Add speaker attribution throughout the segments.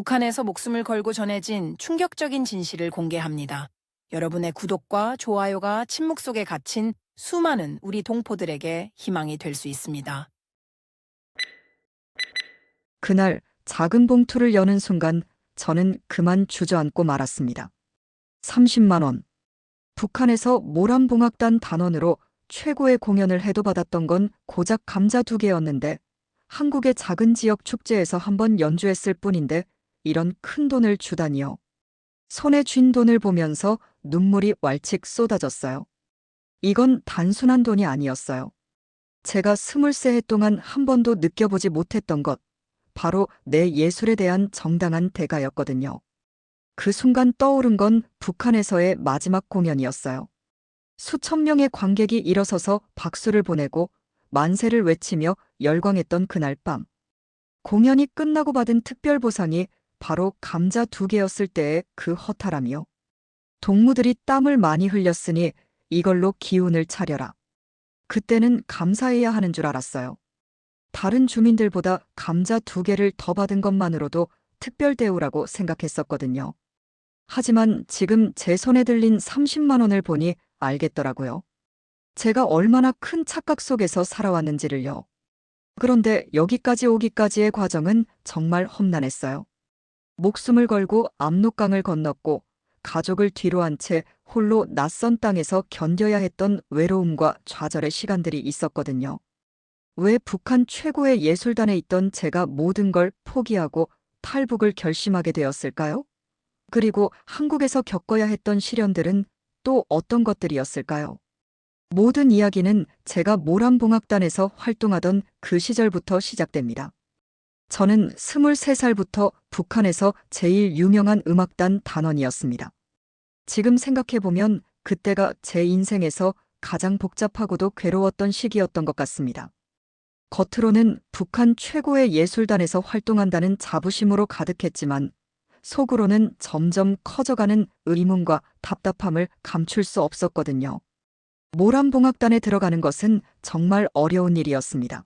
Speaker 1: 북한에서 목숨을 걸고 전해진 충격적인 진실을 공개합니다. 여러분의 구독과 좋아요가 침묵 속에 갇힌 수많은 우리 동포들에게 희망이 될 수 있습니다.
Speaker 2: 그날 작은 봉투를 여는 순간 저는 그만 주저앉고 말았습니다. 30만 원. 북한에서 모란봉악단 단원으로 최고의 공연을 해도 받았던 건 고작 감자 2개였는데 한국의 작은 지역 축제에서 한번 연주했을 뿐인데 이런 큰 돈을 주다니요. 손에 쥔 돈을 보면서 눈물이 왈칙 쏟아졌어요. 이건 단순한 돈이 아니었어요. 제가 23해 동안 한 번도 느껴보지 못했던 것, 바로 내 예술에 대한 정당한 대가였거든요. 그 순간 떠오른 건 북한에서의 마지막 공연이었어요. 수천 명의 관객이 일어서서 박수를 보내고 만세를 외치며 열광했던 그날 밤. 공연이 끝나고 받은 특별 보상이 바로 감자 2개였을 때의 그 허탈함이요. 동무들이 땀을 많이 흘렸으니 이걸로 기운을 차려라. 그때는 감사해야 하는 줄 알았어요. 다른 주민들보다 감자 2개를 더 받은 것만으로도 특별 대우라고 생각했었거든요. 하지만 지금 제 손에 들린 30만 원을 보니 알겠더라고요. 제가 얼마나 큰 착각 속에서 살아왔는지를요. 그런데 여기까지 오기까지의 과정은 정말 험난했어요. 목숨을 걸고 압록강을 건넜고 가족을 뒤로 한 채 홀로 낯선 땅에서 견뎌야 했던 외로움과 좌절의 시간들이 있었거든요. 왜 북한 최고의 예술단에 있던 제가 모든 걸 포기하고 탈북을 결심하게 되었을까요? 그리고 한국에서 겪어야 했던 시련들은 또 어떤 것들이었을까요? 모든 이야기는 제가 모란봉악단에서 활동하던 그 시절부터 시작됩니다. 저는 23살부터 북한에서 제일 유명한 음악단 단원이었습니다. 지금 생각해보면 그때가 제 인생에서 가장 복잡하고도 괴로웠던 시기였던 것 같습니다. 겉으로는 북한 최고의 예술단에서 활동한다는 자부심으로 가득했지만 속으로는 점점 커져가는 의문과 답답함을 감출 수 없었거든요. 모란봉악단에 들어가는 것은 정말 어려운 일이었습니다.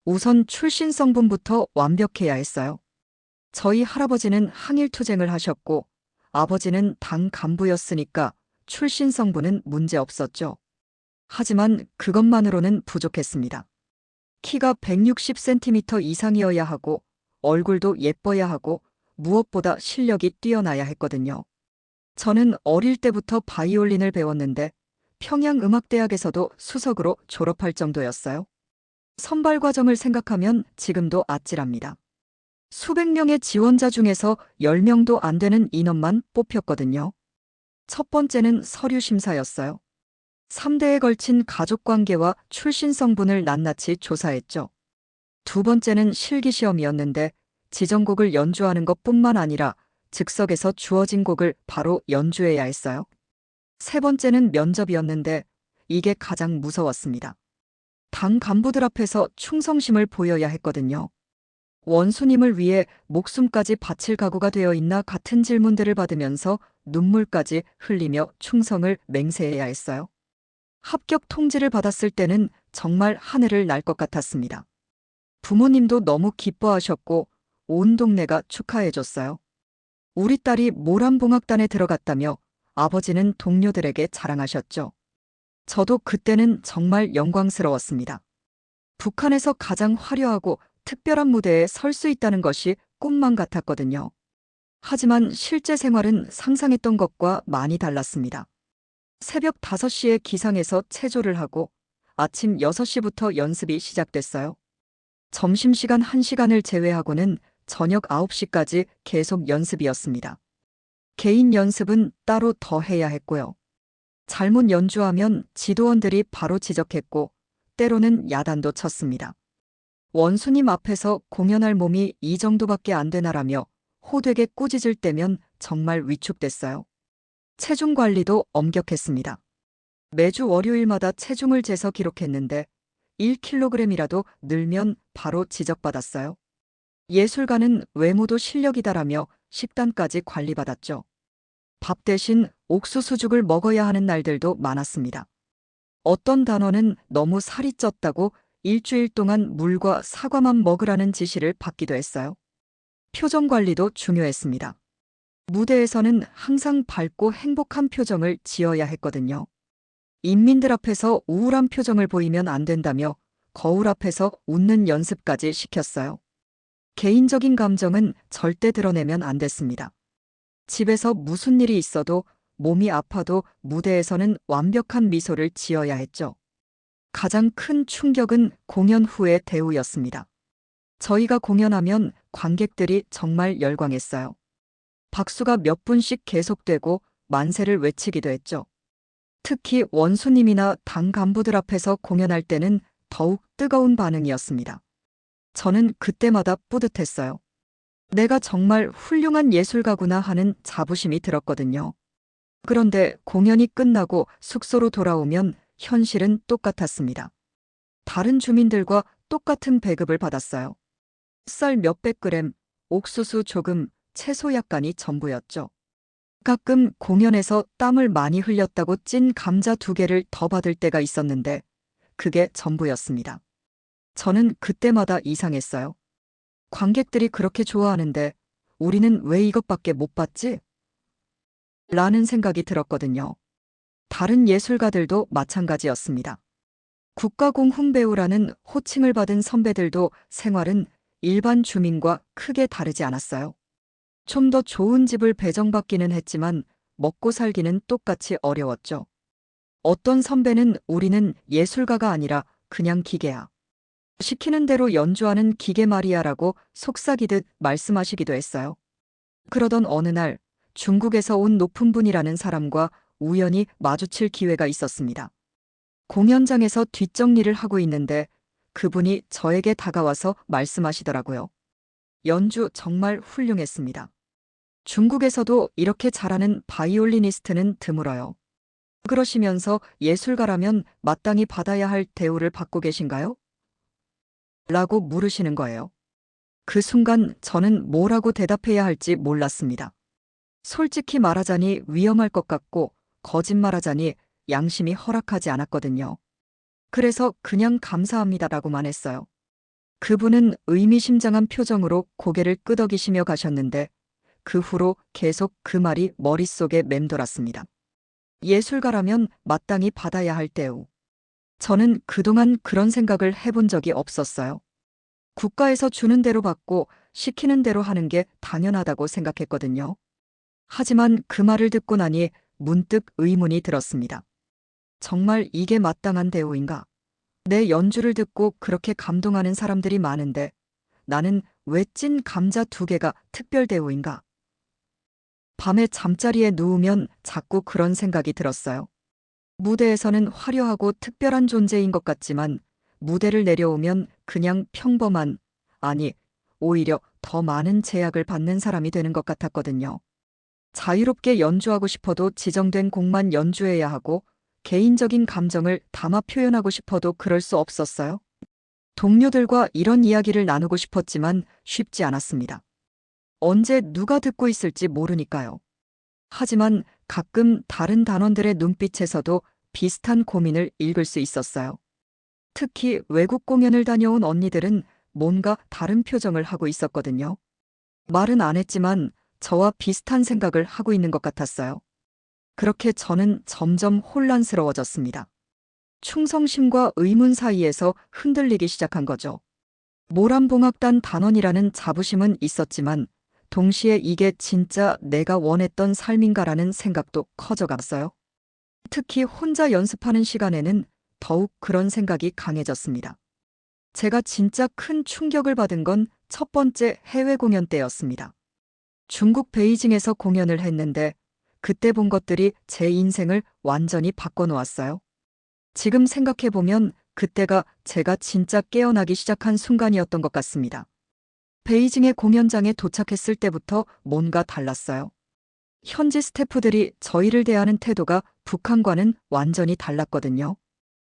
Speaker 2: 우선 출신 성분부터 완벽해야 했어요. 저희 할아버지는 항일투쟁을 하셨고 아버지는 당 간부였으니까 출신 성분은 문제 없었죠. 하지만 그것만으로는 부족했습니다. 키가 160cm 이상이어야 하고 얼굴도 예뻐야 하고 무엇보다 실력이 뛰어나야 했거든요. 저는 어릴 때부터 바이올린을 배웠는데 평양음악대학에서도 수석으로 졸업할 정도였어요. 선발 과정을 생각하면 지금도 아찔합니다. 수백 명의 지원자 중에서 10명도 안 되는 인원만 뽑혔거든요. 첫 번째는 서류 심사였어요. 3대에 걸친 가족관계와 출신 성분을 낱낱이 조사했죠. 두 번째는 실기시험이었는데 지정곡을 연주하는 것뿐만 아니라 즉석에서 주어진 곡을 바로 연주해야 했어요. 세 번째는 면접이었는데 이게 가장 무서웠습니다. 당 간부들 앞에서 충성심을 보여야 했거든요. 원수님을 위해 목숨까지 바칠 각오가 되어 있나 같은 질문들을 받으면서 눈물까지 흘리며 충성을 맹세해야 했어요. 합격 통지를 받았을 때는 정말 하늘을 날 것 같았습니다. 부모님도 너무 기뻐하셨고 온 동네가 축하해줬어요. 우리 딸이 모란봉악단에 들어갔다며 아버지는 동료들에게 자랑하셨죠. 저도 그때는 정말 영광스러웠습니다. 북한에서 가장 화려하고 특별한 무대에 설 수 있다는 것이 꿈만 같았거든요. 하지만 실제 생활은 상상했던 것과 많이 달랐습니다. 새벽 5시에 기상해서 체조를 하고 아침 6시부터 연습이 시작됐어요. 점심시간 1시간을 제외하고는 저녁 9시까지 계속 연습이었습니다. 개인 연습은 따로 더 해야 했고요. 잘못 연주하면 지도원들이 바로 지적했고 때로는 야단도 쳤습니다. 원수님 앞에서 공연할 몸이 이 정도밖에 안 되나라며 호되게 꾸짖을 때면 정말 위축됐어요. 체중 관리도 엄격했습니다. 매주 월요일마다 체중을 재서 기록했는데 1kg이라도 늘면 바로 지적받았어요. 예술가는 외모도 실력이다라며 식단까지 관리받았죠. 밥 대신 옥수수죽을 먹어야 하는 날들도 많았습니다. 어떤 단원은 너무 살이 쪘다고 일주일 동안 물과 사과만 먹으라는 지시를 받기도 했어요. 표정 관리도 중요했습니다. 무대에서는 항상 밝고 행복한 표정을 지어야 했거든요. 인민들 앞에서 우울한 표정을 보이면 안 된다며 거울 앞에서 웃는 연습까지 시켰어요. 개인적인 감정은 절대 드러내면 안 됐습니다. 집에서 무슨 일이 있어도 몸이 아파도 무대에서는 완벽한 미소를 지어야 했죠. 가장 큰 충격은 공연 후의 대우였습니다. 저희가 공연하면 관객들이 정말 열광했어요. 박수가 몇 분씩 계속되고 만세를 외치기도 했죠. 특히 원수님이나 당 간부들 앞에서 공연할 때는 더욱 뜨거운 반응이었습니다. 저는 그때마다 뿌듯했어요. 내가 정말 훌륭한 예술가구나 하는 자부심이 들었거든요. 그런데 공연이 끝나고 숙소로 돌아오면 현실은 똑같았습니다. 다른 주민들과 똑같은 배급을 받았어요. 쌀 몇백 그램, 옥수수 조금, 채소 약간이 전부였죠. 가끔 공연에서 땀을 많이 흘렸다고 찐 감자 2개를 더 받을 때가 있었는데 그게 전부였습니다. 저는 그때마다 이상했어요. 관객들이 그렇게 좋아하는데 우리는 왜 이것밖에 못 받지? 라는 생각이 들었거든요. 다른 예술가들도 마찬가지였습니다. 국가공훈 배우라는 호칭을 받은 선배들도 생활은 일반 주민과 크게 다르지 않았어요. 좀 더 좋은 집을 배정받기는 했지만 먹고 살기는 똑같이 어려웠죠. 어떤 선배는 우리는 예술가가 아니라 그냥 기계야. 시키는 대로 연주하는 기계 말이야라고 속삭이듯 말씀하시기도 했어요. 그러던 어느 날 중국에서 온 높은 분이라는 사람과 우연히 마주칠 기회가 있었습니다. 공연장에서 뒷정리를 하고 있는데 그분이 저에게 다가와서 말씀하시더라고요. 연주 정말 훌륭했습니다. 중국에서도 이렇게 잘하는 바이올리니스트는 드물어요. 그러시면서 예술가라면 마땅히 받아야 할 대우를 받고 계신가요? 라고 물으시는 거예요. 그 순간 저는 뭐라고 대답해야 할지 몰랐습니다. 솔직히 말하자니 위험할 것 같고 거짓말하자니 양심이 허락하지 않았거든요. 그래서 그냥 감사합니다라고만 했어요. 그분은 의미심장한 표정으로 고개를 끄덕이시며 가셨는데 그 후로 계속 그 말이 머릿속에 맴돌았습니다. 예술가라면 마땅히 받아야 할 대우. 저는 그동안 그런 생각을 해본 적이 없었어요. 국가에서 주는 대로 받고 시키는 대로 하는 게 당연하다고 생각했거든요. 하지만 그 말을 듣고 나니 문득 의문이 들었습니다. 정말 이게 마땅한 대우인가? 내 연주를 듣고 그렇게 감동하는 사람들이 많은데 나는 왜 찐 감자 2개가 특별 대우인가? 밤에 잠자리에 누우면 자꾸 그런 생각이 들었어요. 무대에서는 화려하고 특별한 존재인 것 같지만 무대를 내려오면 그냥 평범한, 아니, 오히려 더 많은 제약을 받는 사람이 되는 것 같았거든요. 자유롭게 연주하고 싶어도 지정된 곡만 연주해야 하고 개인적인 감정을 담아 표현하고 싶어도 그럴 수 없었어요. 동료들과 이런 이야기를 나누고 싶었지만 쉽지 않았습니다. 언제 누가 듣고 있을지 모르니까요. 하지만 가끔 다른 단원들의 눈빛에서도 비슷한 고민을 읽을 수 있었어요. 특히 외국 공연을 다녀온 언니들은 뭔가 다른 표정을 하고 있었거든요. 말은 안 했지만 저와 비슷한 생각을 하고 있는 것 같았어요. 그렇게 저는 점점 혼란스러워졌습니다. 충성심과 의문 사이에서 흔들리기 시작한 거죠. 모란봉악단 단원이라는 자부심은 있었지만 동시에 이게 진짜 내가 원했던 삶인가라는 생각도 커져갔어요. 특히 혼자 연습하는 시간에는 더욱 그런 생각이 강해졌습니다. 제가 진짜 큰 충격을 받은 건 첫 번째 해외 공연 때였습니다. 중국 베이징에서 공연을 했는데 그때 본 것들이 제 인생을 완전히 바꿔놓았어요. 지금 생각해보면 그때가 제가 진짜 깨어나기 시작한 순간이었던 것 같습니다. 베이징의 공연장에 도착했을 때부터 뭔가 달랐어요. 현지 스태프들이 저희를 대하는 태도가 북한과는 완전히 달랐거든요.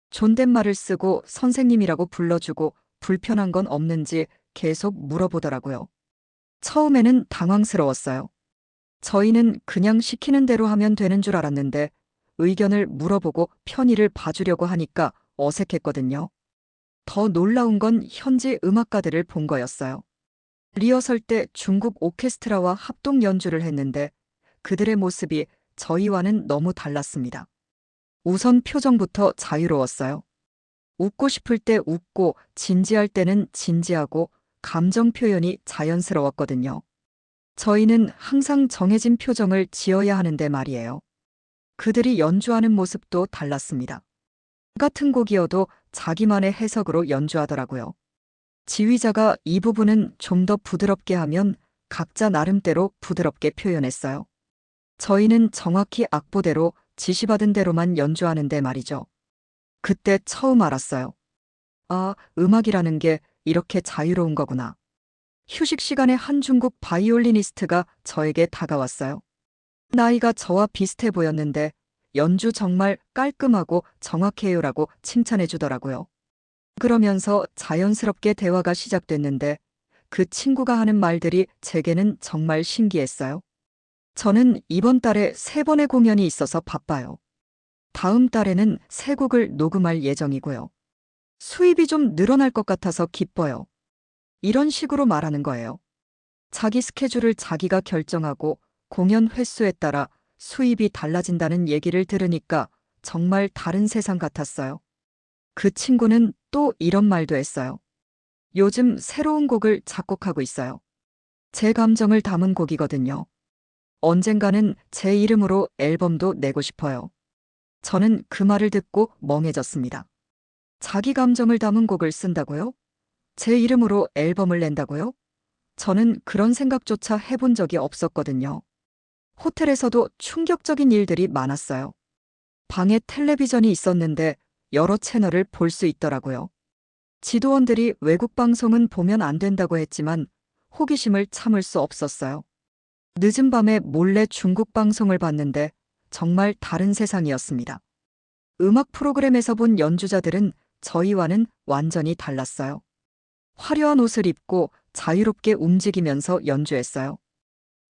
Speaker 2: 존댓말을 쓰고 선생님이라고 불러주고 불편한 건 없는지 계속 물어보더라고요. 처음에는 당황스러웠어요. 저희는 그냥 시키는 대로 하면 되는 줄 알았는데 의견을 물어보고 편의를 봐주려고 하니까 어색했거든요. 더 놀라운 건 현지 음악가들을 본 거였어요. 리허설 때 중국 오케스트라와 합동 연주를 했는데 그들의 모습이 저희와는 너무 달랐습니다. 우선 표정부터 자유로웠어요. 웃고 싶을 때 웃고 진지할 때는 진지하고 감정 표현이 자연스러웠거든요. 저희는 항상 정해진 표정을 지어야 하는데 말이에요. 그들이 연주하는 모습도 달랐습니다. 같은 곡이어도 자기만의 해석으로 연주하더라고요. 지휘자가 이 부분은 좀 더 부드럽게 하면 각자 나름대로 부드럽게 표현했어요. 저희는 정확히 악보대로 지시받은 대로만 연주하는데 말이죠. 그때 처음 알았어요. 아, 음악이라는 게 이렇게 자유로운 거구나. 휴식 시간에 한 중국 바이올리니스트가 저에게 다가왔어요. 나이가 저와 비슷해 보였는데 연주 정말 깔끔하고 정확해요라고 칭찬해 주더라고요. 그러면서 자연스럽게 대화가 시작됐는데 그 친구가 하는 말들이 제게는 정말 신기했어요. 저는 이번 달에 3번의 공연이 있어서 바빠요. 다음 달에는 3곡을 녹음할 예정이고요. 수입이 좀 늘어날 것 같아서 기뻐요. 이런 식으로 말하는 거예요. 자기 스케줄을 자기가 결정하고 공연 횟수에 따라 수입이 달라진다는 얘기를 들으니까 정말 다른 세상 같았어요. 그 친구는 또 이런 말도 했어요. 요즘 새로운 곡을 작곡하고 있어요. 제 감정을 담은 곡이거든요. 언젠가는 제 이름으로 앨범도 내고 싶어요. 저는 그 말을 듣고 멍해졌습니다. 자기 감정을 담은 곡을 쓴다고요? 제 이름으로 앨범을 낸다고요? 저는 그런 생각조차 해본 적이 없었거든요. 호텔에서도 충격적인 일들이 많았어요. 방에 텔레비전이 있었는데 여러 채널을 볼 수 있더라고요. 지도원들이 외국 방송은 보면 안 된다고 했지만 호기심을 참을 수 없었어요. 늦은 밤에 몰래 중국 방송을 봤는데 정말 다른 세상이었습니다. 음악 프로그램에서 본 연주자들은 저희와는 완전히 달랐어요. 화려한 옷을 입고 자유롭게 움직이면서 연주했어요.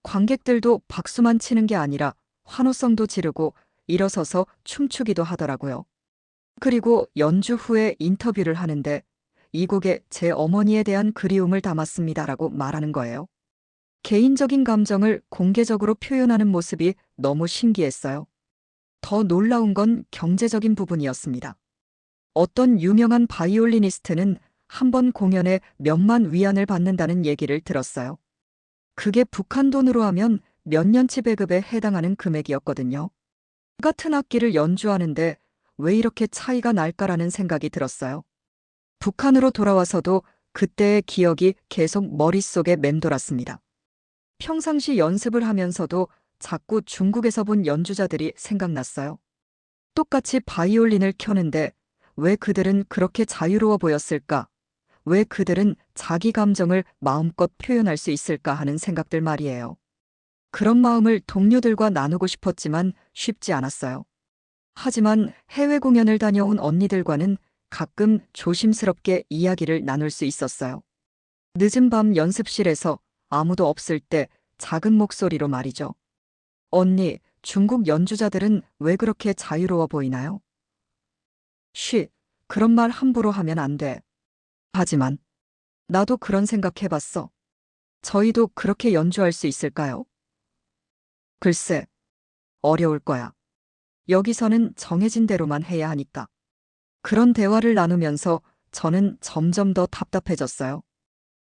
Speaker 2: 관객들도 박수만 치는 게 아니라 환호성도 지르고 일어서서 춤추기도 하더라고요. 그리고 연주 후에 인터뷰를 하는데 이 곡에 제 어머니에 대한 그리움을 담았습니다라고 말하는 거예요. 개인적인 감정을 공개적으로 표현하는 모습이 너무 신기했어요. 더 놀라운 건 경제적인 부분이었습니다. 어떤 유명한 바이올리니스트는 한 번 공연에 몇만 위안을 받는다는 얘기를 들었어요. 그게 북한 돈으로 하면 몇 년치 배급에 해당하는 금액이었거든요. 같은 악기를 연주하는데 왜 이렇게 차이가 날까라는 생각이 들었어요. 북한으로 돌아와서도 그때의 기억이 계속 머릿속에 맴돌았습니다. 평상시 연습을 하면서도 자꾸 중국에서 본 연주자들이 생각났어요. 똑같이 바이올린을 켜는데 왜 그들은 그렇게 자유로워 보였을까? 왜 그들은 자기 감정을 마음껏 표현할 수 있을까 하는 생각들 말이에요. 그런 마음을 동료들과 나누고 싶었지만 쉽지 않았어요. 하지만 해외 공연을 다녀온 언니들과는 가끔 조심스럽게 이야기를 나눌 수 있었어요. 늦은 밤 연습실에서 아무도 없을 때 작은 목소리로 말이죠. 언니, 중국 연주자들은 왜 그렇게 자유로워 보이나요? 쉬, 그런 말 함부로 하면 안 돼. 하지만 나도 그런 생각 해봤어. 저희도 그렇게 연주할 수 있을까요? 글쎄, 어려울 거야. 여기서는 정해진 대로만 해야 하니까. 그런 대화를 나누면서 저는 점점 더 답답해졌어요.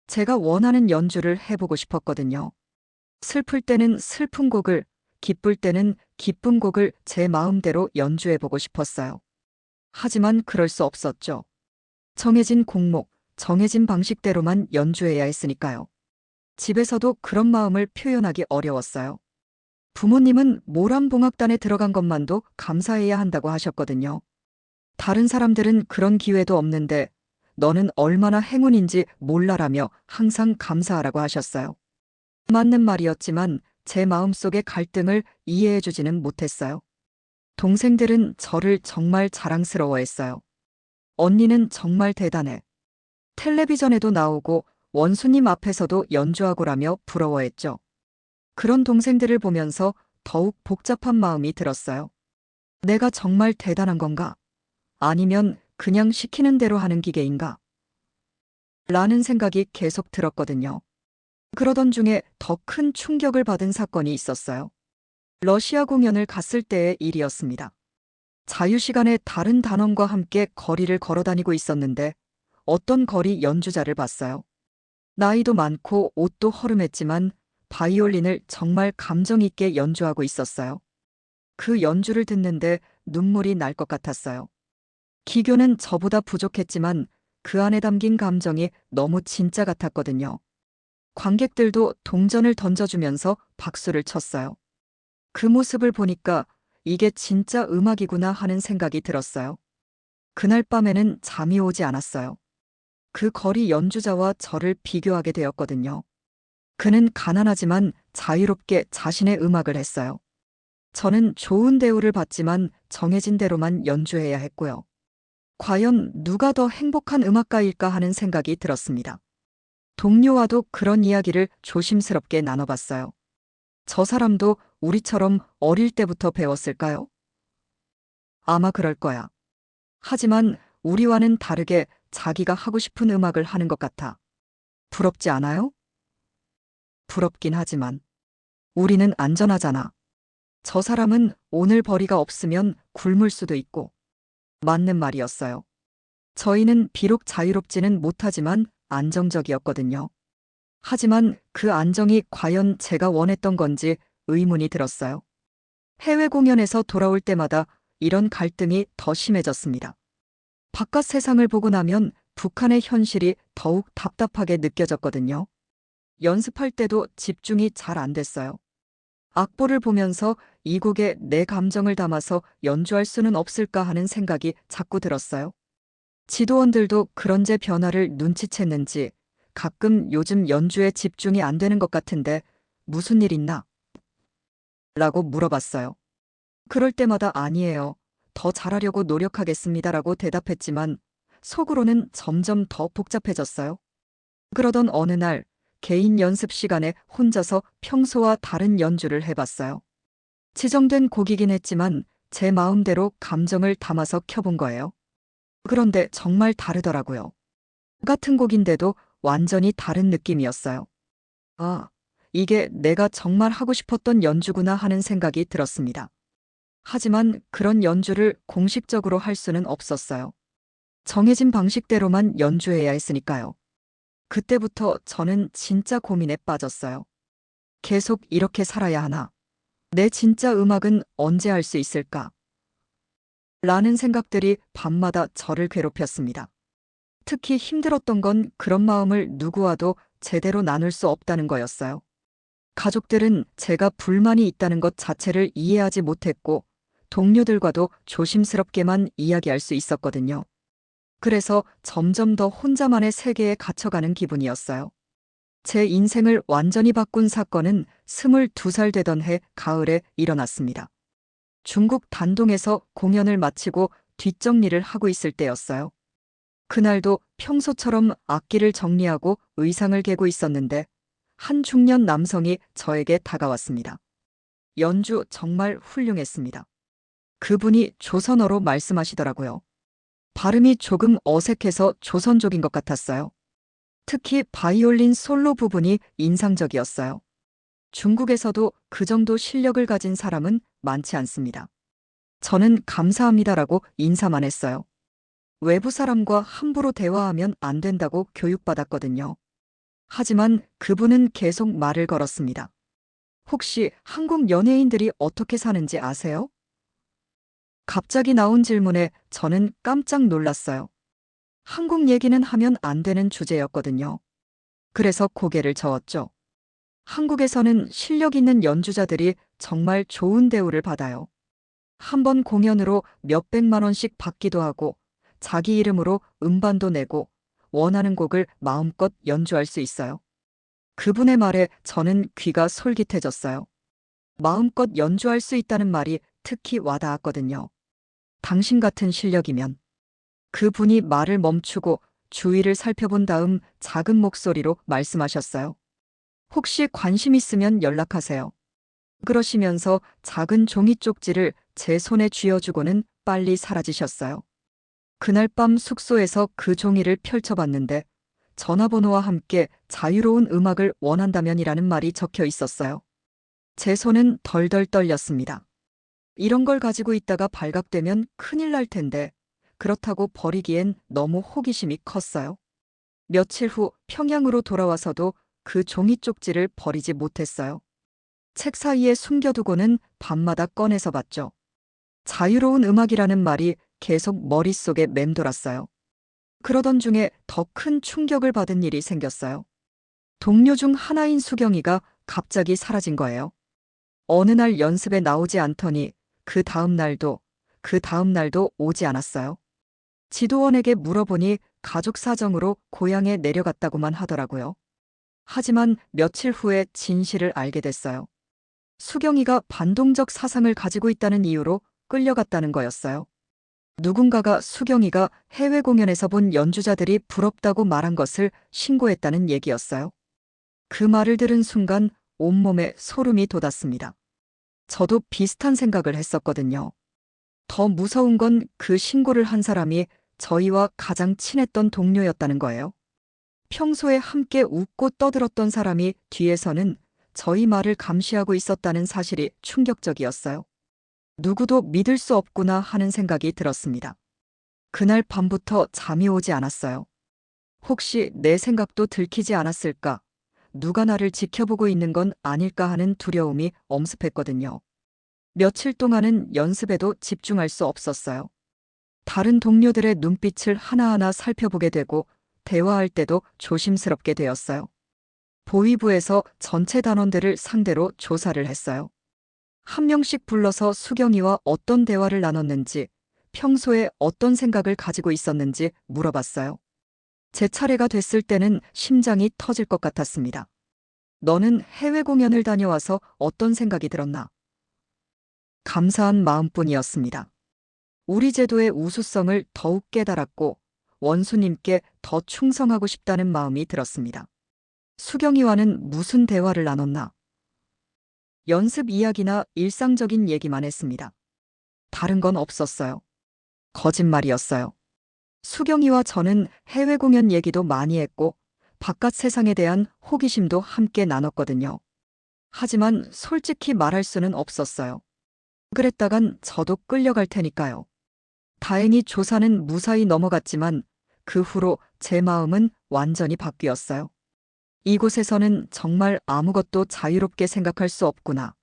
Speaker 2: 제가 원하는 연주를 해보고 싶었거든요. 슬플 때는 슬픈 곡을, 기쁠 때는 기쁜 곡을 제 마음대로 연주해보고 싶었어요. 하지만 그럴 수 없었죠. 정해진 곡목, 정해진 방식대로만 연주해야 했으니까요. 집에서도 그런 마음을 표현하기 어려웠어요. 부모님은 모란봉악단에 들어간 것만도 감사해야 한다고 하셨거든요. 다른 사람들은 그런 기회도 없는데 너는 얼마나 행운인지 몰라라며 항상 감사하라고 하셨어요. 맞는 말이었지만 제 마음속의 갈등을 이해해주지는 못했어요. 동생들은 저를 정말 자랑스러워했어요. 언니는 정말 대단해. 텔레비전에도 나오고 원수님 앞에서도 연주하고라며 부러워했죠. 그런 동생들을 보면서 더욱 복잡한 마음이 들었어요. 내가 정말 대단한 건가? 아니면 그냥 시키는 대로 하는 기계인가? 라는 생각이 계속 들었거든요. 그러던 중에 더 큰 충격을 받은 사건이 있었어요. 러시아 공연을 갔을 때의 일이었습니다. 자유시간에 다른 단원과 함께 거리를 걸어 다니고 있었는데 어떤 거리 연주자를 봤어요. 나이도 많고 옷도 허름했지만 바이올린을 정말 감정 있게 연주하고 있었어요. 그 연주를 듣는데 눈물이 날 것 같았어요. 기교는 저보다 부족했지만 그 안에 담긴 감정이 너무 진짜 같았거든요. 관객들도 동전을 던져주면서 박수를 쳤어요. 그 모습을 보니까 이게 진짜 음악이구나 하는 생각이 들었어요. 그날 밤에는 잠이 오지 않았어요. 그 거리 연주자와 저를 비교하게 되었거든요. 그는 가난하지만 자유롭게 자신의 음악을 했어요. 저는 좋은 대우를 받지만 정해진 대로만 연주해야 했고요. 과연 누가 더 행복한 음악가일까 하는 생각이 들었습니다. 동료와도 그런 이야기를 조심스럽게 나눠봤어요. 저 사람도 우리처럼 어릴 때부터 배웠을까요? 아마 그럴 거야. 하지만 우리와는 다르게 자기가 하고 싶은 음악을 하는 것 같아. 부럽지 않아요? 부럽긴 하지만 우리는 안전하잖아. 저 사람은 오늘 벌이가 없으면 굶을 수도 있고. 맞는 말이었어요. 저희는 비록 자유롭지는 못하지만 안정적이었거든요. 하지만 그 안정이 과연 제가 원했던 건지 의문이 들었어요. 해외 공연에서 돌아올 때마다 이런 갈등이 더 심해졌습니다. 바깥 세상을 보고 나면 북한의 현실이 더욱 답답하게 느껴졌거든요. 연습할 때도 집중이 잘 안 됐어요. 악보를 보면서 이 곡에 내 감정을 담아서 연주할 수는 없을까 하는 생각이 자꾸 들었어요. 지도원들도 그런제 변화를 눈치챘는지 가끔 요즘 연주에 집중이 안 되는 것 같은데 무슨 일 있나? 라고 물어봤어요. 그럴 때마다 아니에요. 더 잘하려고 노력하겠습니다라고 대답했지만 속으로는 점점 더 복잡해졌어요. 그러던 어느 날 개인 연습 시간에 혼자서 평소와 다른 연주를 해봤어요. 지정된 곡이긴 했지만 제 마음대로 감정을 담아서 켜본 거예요. 그런데 정말 다르더라고요. 같은 곡인데도 완전히 다른 느낌이었어요. 아, 이게 내가 정말 하고 싶었던 연주구나 하는 생각이 들었습니다. 하지만 그런 연주를 공식적으로 할 수는 없었어요. 정해진 방식대로만 연주해야 했으니까요. 그때부터 저는 진짜 고민에 빠졌어요. 계속 이렇게 살아야 하나? 내 진짜 음악은 언제 할 수 있을까? 라는 생각들이 밤마다 저를 괴롭혔습니다. 특히 힘들었던 건 그런 마음을 누구와도 제대로 나눌 수 없다는 거였어요. 가족들은 제가 불만이 있다는 것 자체를 이해하지 못했고 동료들과도 조심스럽게만 이야기할 수 있었거든요. 그래서 점점 더 혼자만의 세계에 갇혀가는 기분이었어요. 제 인생을 완전히 바꾼 사건은 22살 되던 해 가을에 일어났습니다. 중국 단동에서 공연을 마치고 뒷정리를 하고 있을 때였어요. 그날도 평소처럼 악기를 정리하고 의상을 개고 있었는데 한 중년 남성이 저에게 다가왔습니다. 연주 정말 훌륭했습니다. 그분이 조선어로 말씀하시더라고요. 발음이 조금 어색해서 조선족인 것 같았어요. 특히 바이올린 솔로 부분이 인상적이었어요. 중국에서도 그 정도 실력을 가진 사람은 많지 않습니다. 저는 감사합니다라고 인사만 했어요. 외부 사람과 함부로 대화하면 안 된다고 교육받았거든요. 하지만 그분은 계속 말을 걸었습니다. 혹시 한국 연예인들이 어떻게 사는지 아세요? 갑자기 나온 질문에 저는 깜짝 놀랐어요. 한국 얘기는 하면 안 되는 주제였거든요. 그래서 고개를 저었죠. 한국에서는 실력 있는 연주자들이 정말 좋은 대우를 받아요. 한 번 공연으로 몇백만 원씩 받기도 하고 자기 이름으로 음반도 내고 원하는 곡을 마음껏 연주할 수 있어요. 그분의 말에 저는 귀가 솔깃해졌어요. 마음껏 연주할 수 있다는 말이 특히 와닿았거든요. 당신 같은 실력이면. 그분이 말을 멈추고 주위를 살펴본 다음 작은 목소리로 말씀하셨어요. 혹시 관심 있으면 연락하세요. 그러시면서 작은 종이 쪽지를 제 손에 쥐어주고는 빨리 사라지셨어요. 그날 밤 숙소에서 그 종이를 펼쳐봤는데 전화번호와 함께 자유로운 음악을 원한다면이라는 말이 적혀 있었어요. 제 손은 덜덜 떨렸습니다. 이런 걸 가지고 있다가 발각되면 큰일 날 텐데 그렇다고 버리기엔 너무 호기심이 컸어요. 며칠 후 평양으로 돌아와서도 그 종이 쪽지를 버리지 못했어요. 책 사이에 숨겨두고는 밤마다 꺼내서 봤죠. 자유로운 음악이라는 말이 계속 머릿속에 맴돌았어요. 그러던 중에 더 큰 충격을 받은 일이 생겼어요. 동료 중 하나인 수경이가 갑자기 사라진 거예요. 어느 날 연습에 나오지 않더니 그 다음 날도 오지 않았어요. 지도원에게 물어보니 가족 사정으로 고향에 내려갔다고만 하더라고요. 하지만 며칠 후에 진실을 알게 됐어요. 수경이가 반동적 사상을 가지고 있다는 이유로 끌려갔다는 거였어요. 누군가가 수경이가 해외 공연에서 본 연주자들이 부럽다고 말한 것을 신고했다는 얘기였어요. 그 말을 들은 순간 온몸에 소름이 돋았습니다. 저도 비슷한 생각을 했었거든요. 더 무서운 건 그 신고를 한 사람이 저희와 가장 친했던 동료였다는 거예요. 평소에 함께 웃고 떠들었던 사람이 뒤에서는 저희 말을 감시하고 있었다는 사실이 충격적이었어요. 누구도 믿을 수 없구나 하는 생각이 들었습니다. 그날 밤부터 잠이 오지 않았어요. 혹시 내 생각도 들키지 않았을까? 누가 나를 지켜보고 있는 건 아닐까 하는 두려움이 엄습했거든요. 며칠 동안은 연습에도 집중할 수 없었어요. 다른 동료들의 눈빛을 하나하나 살펴보게 되고 대화할 때도 조심스럽게 되었어요. 보위부에서 전체 단원들을 상대로 조사를 했어요. 한 명씩 불러서 수경이와 어떤 대화를 나눴는지, 평소에 어떤 생각을 가지고 있었는지 물어봤어요. 제 차례가 됐을 때는 심장이 터질 것 같았습니다. 너는 해외 공연을 다녀와서 어떤 생각이 들었나? 감사한 마음뿐이었습니다. 우리 제도의 우수성을 더욱 깨달았고 원수님께 더 충성하고 싶다는 마음이 들었습니다. 수경이와는 무슨 대화를 나눴나? 연습 이야기나 일상적인 얘기만 했습니다. 다른 건 없었어요. 거짓말이었어요. 수경이와 저는 해외 공연 얘기도 많이 했고 바깥 세상에 대한 호기심도 함께 나눴거든요. 하지만 솔직히 말할 수는 없었어요. 그랬다간 저도 끌려갈 테니까요. 다행히 조사는 무사히 넘어갔지만 그 후로 제 마음은 완전히 바뀌었어요. 이곳에서는 정말 아무것도 자유롭게 생각할 수 없구나.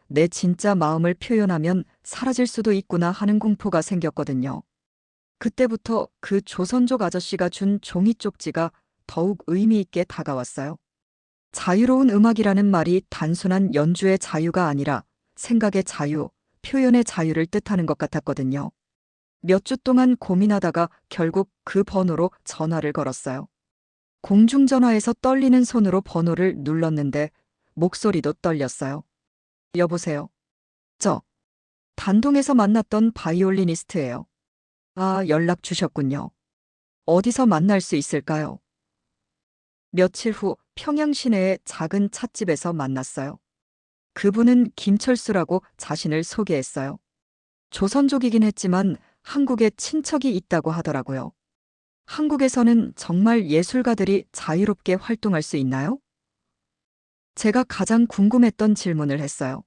Speaker 2: 내 진짜 마음을 표현하면 사라질 수도 있구나 하는 공포가 생겼거든요. 그때부터 그 조선족 아저씨가 준 종이 쪽지가 더욱 의미 있게 다가왔어요. 자유로운 음악이라는 말이 단순한 연주의 자유가 아니라 생각의 자유, 표현의 자유를 뜻하는 것 같았거든요. 몇 주 동안 고민하다가 결국 그 번호로 전화를 걸었어요. 공중전화에서 떨리는 손으로 번호를 눌렀는데 목소리도 떨렸어요. 여보세요. 저 단동에서 만났던 바이올리니스트예요. 아, 연락 주셨군요. 어디서 만날 수 있을까요? 며칠 후 평양 시내의 작은 찻집에서 만났어요. 그분은 김철수라고 자신을 소개했어요. 조선족이긴 했지만 한국에 친척이 있다고 하더라고요. 한국에서는 정말 예술가들이 자유롭게 활동할 수 있나요? 제가 가장 궁금했던 질문을 했어요.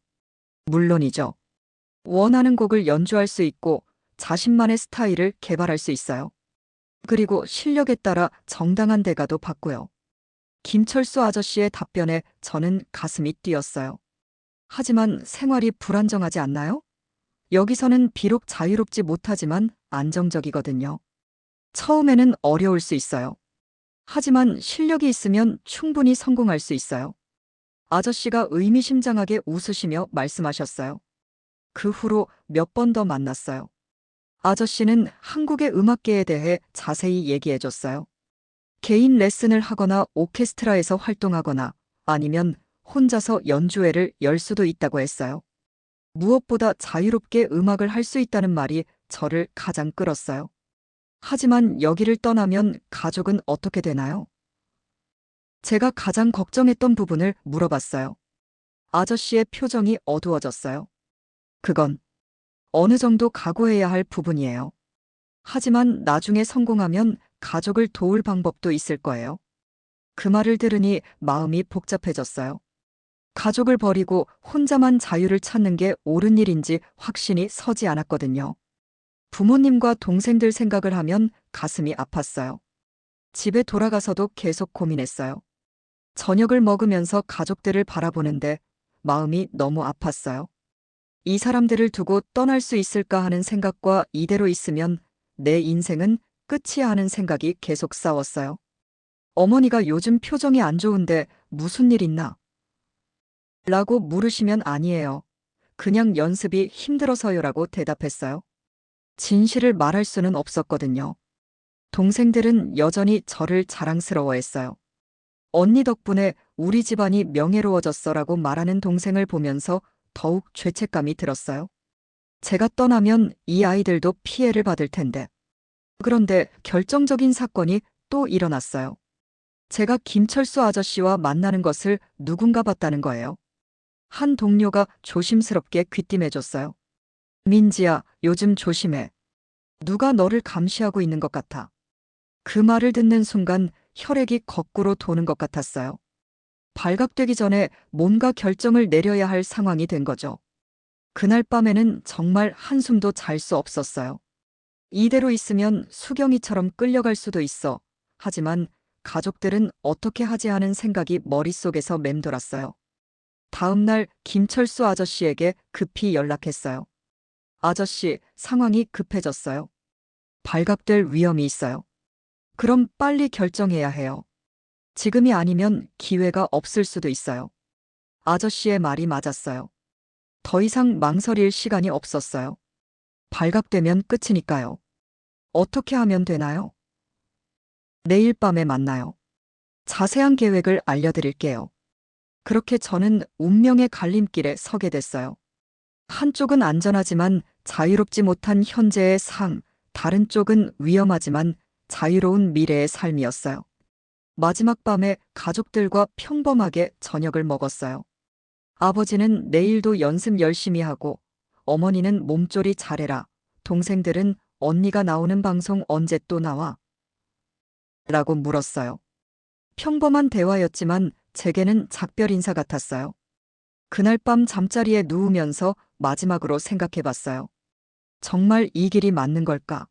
Speaker 2: 물론이죠. 원하는 곡을 연주할 수 있고 자신만의 스타일을 개발할 수 있어요. 그리고 실력에 따라 정당한 대가도 받고요. 김철수 아저씨의 답변에 저는 가슴이 뛰었어요. 하지만 생활이 불안정하지 않나요? 여기서는 비록 자유롭지 못하지만 안정적이거든요. 처음에는 어려울 수 있어요. 하지만 실력이 있으면 충분히 성공할 수 있어요. 아저씨가 의미심장하게 웃으시며 말씀하셨어요. 그 후로 몇 번 더 만났어요. 아저씨는 한국의 음악계에 대해 자세히 얘기해줬어요. 개인 레슨을 하거나 오케스트라에서 활동하거나 아니면 혼자서 연주회를 열 수도 있다고 했어요. 무엇보다 자유롭게 음악을 할 수 있다는 말이 저를 가장 끌었어요. 하지만 여기를 떠나면 가족은 어떻게 되나요? 제가 가장 걱정했던 부분을 물어봤어요. 아저씨의 표정이 어두워졌어요. 그건 어느 정도 각오해야 할 부분이에요. 하지만 나중에 성공하면 가족을 도울 방법도 있을 거예요. 그 말을 들으니 마음이 복잡해졌어요. 가족을 버리고 혼자만 자유를 찾는 게 옳은 일인지 확신이 서지 않았거든요. 부모님과 동생들 생각을 하면 가슴이 아팠어요. 집에 돌아가서도 계속 고민했어요. 저녁을 먹으면서 가족들을 바라보는데 마음이 너무 아팠어요. 이 사람들을 두고 떠날 수 있을까 하는 생각과 이대로 있으면 내 인생은 끝이야 하는 생각이 계속 싸웠어요. 어머니가 요즘 표정이 안 좋은데 무슨 일 있나? 라고 물으시면 아니에요. 그냥 연습이 힘들어서요라고 대답했어요. 진실을 말할 수는 없었거든요. 동생들은 여전히 저를 자랑스러워했어요. 언니 덕분에 우리 집안이 명예로워졌어라고 말하는 동생을 보면서 더욱 죄책감이 들었어요. 제가 떠나면 이 아이들도 피해를 받을 텐데. 그런데 결정적인 사건이 또 일어났어요. 제가 김철수 아저씨와 만나는 것을 누군가 봤다는 거예요. 한 동료가 조심스럽게 귀띔해줬어요. 민지야, 요즘 조심해. 누가 너를 감시하고 있는 것 같아. 그 말을 듣는 순간 혈액이 거꾸로 도는 것 같았어요. 발각되기 전에 뭔가 결정을 내려야 할 상황이 된 거죠. 그날 밤에는 정말 한숨도 잘 수 없었어요. 이대로 있으면 수경이처럼 끌려갈 수도 있어. 하지만 가족들은 어떻게 하지 하는 생각이 머릿속에서 맴돌았어요. 다음 날 김철수 아저씨에게 급히 연락했어요. 아저씨, 상황이 급해졌어요. 발각될 위험이 있어요. 그럼 빨리 결정해야 해요. 지금이 아니면 기회가 없을 수도 있어요. 아저씨의 말이 맞았어요. 더 이상 망설일 시간이 없었어요. 발각되면 끝이니까요. 어떻게 하면 되나요? 내일 밤에 만나요. 자세한 계획을 알려드릴게요. 그렇게 저는 운명의 갈림길에 서게 됐어요. 한쪽은 안전하지만 자유롭지 못한 현재의 삶, 다른 쪽은 위험하지만 자유로운 미래의 삶이었어요. 마지막 밤에 가족들과 평범하게 저녁을 먹었어요. 아버지는 내일도 연습 열심히 하고, 어머니는 몸조리 잘해라, 동생들은 언니가 나오는 방송 언제 또 나와? 라고 물었어요. 평범한 대화였지만 제게는 작별 인사 같았어요. 그날 밤 잠자리에 누우면서 마지막으로 생각해봤어요. 정말 이 길이 맞는 걸까?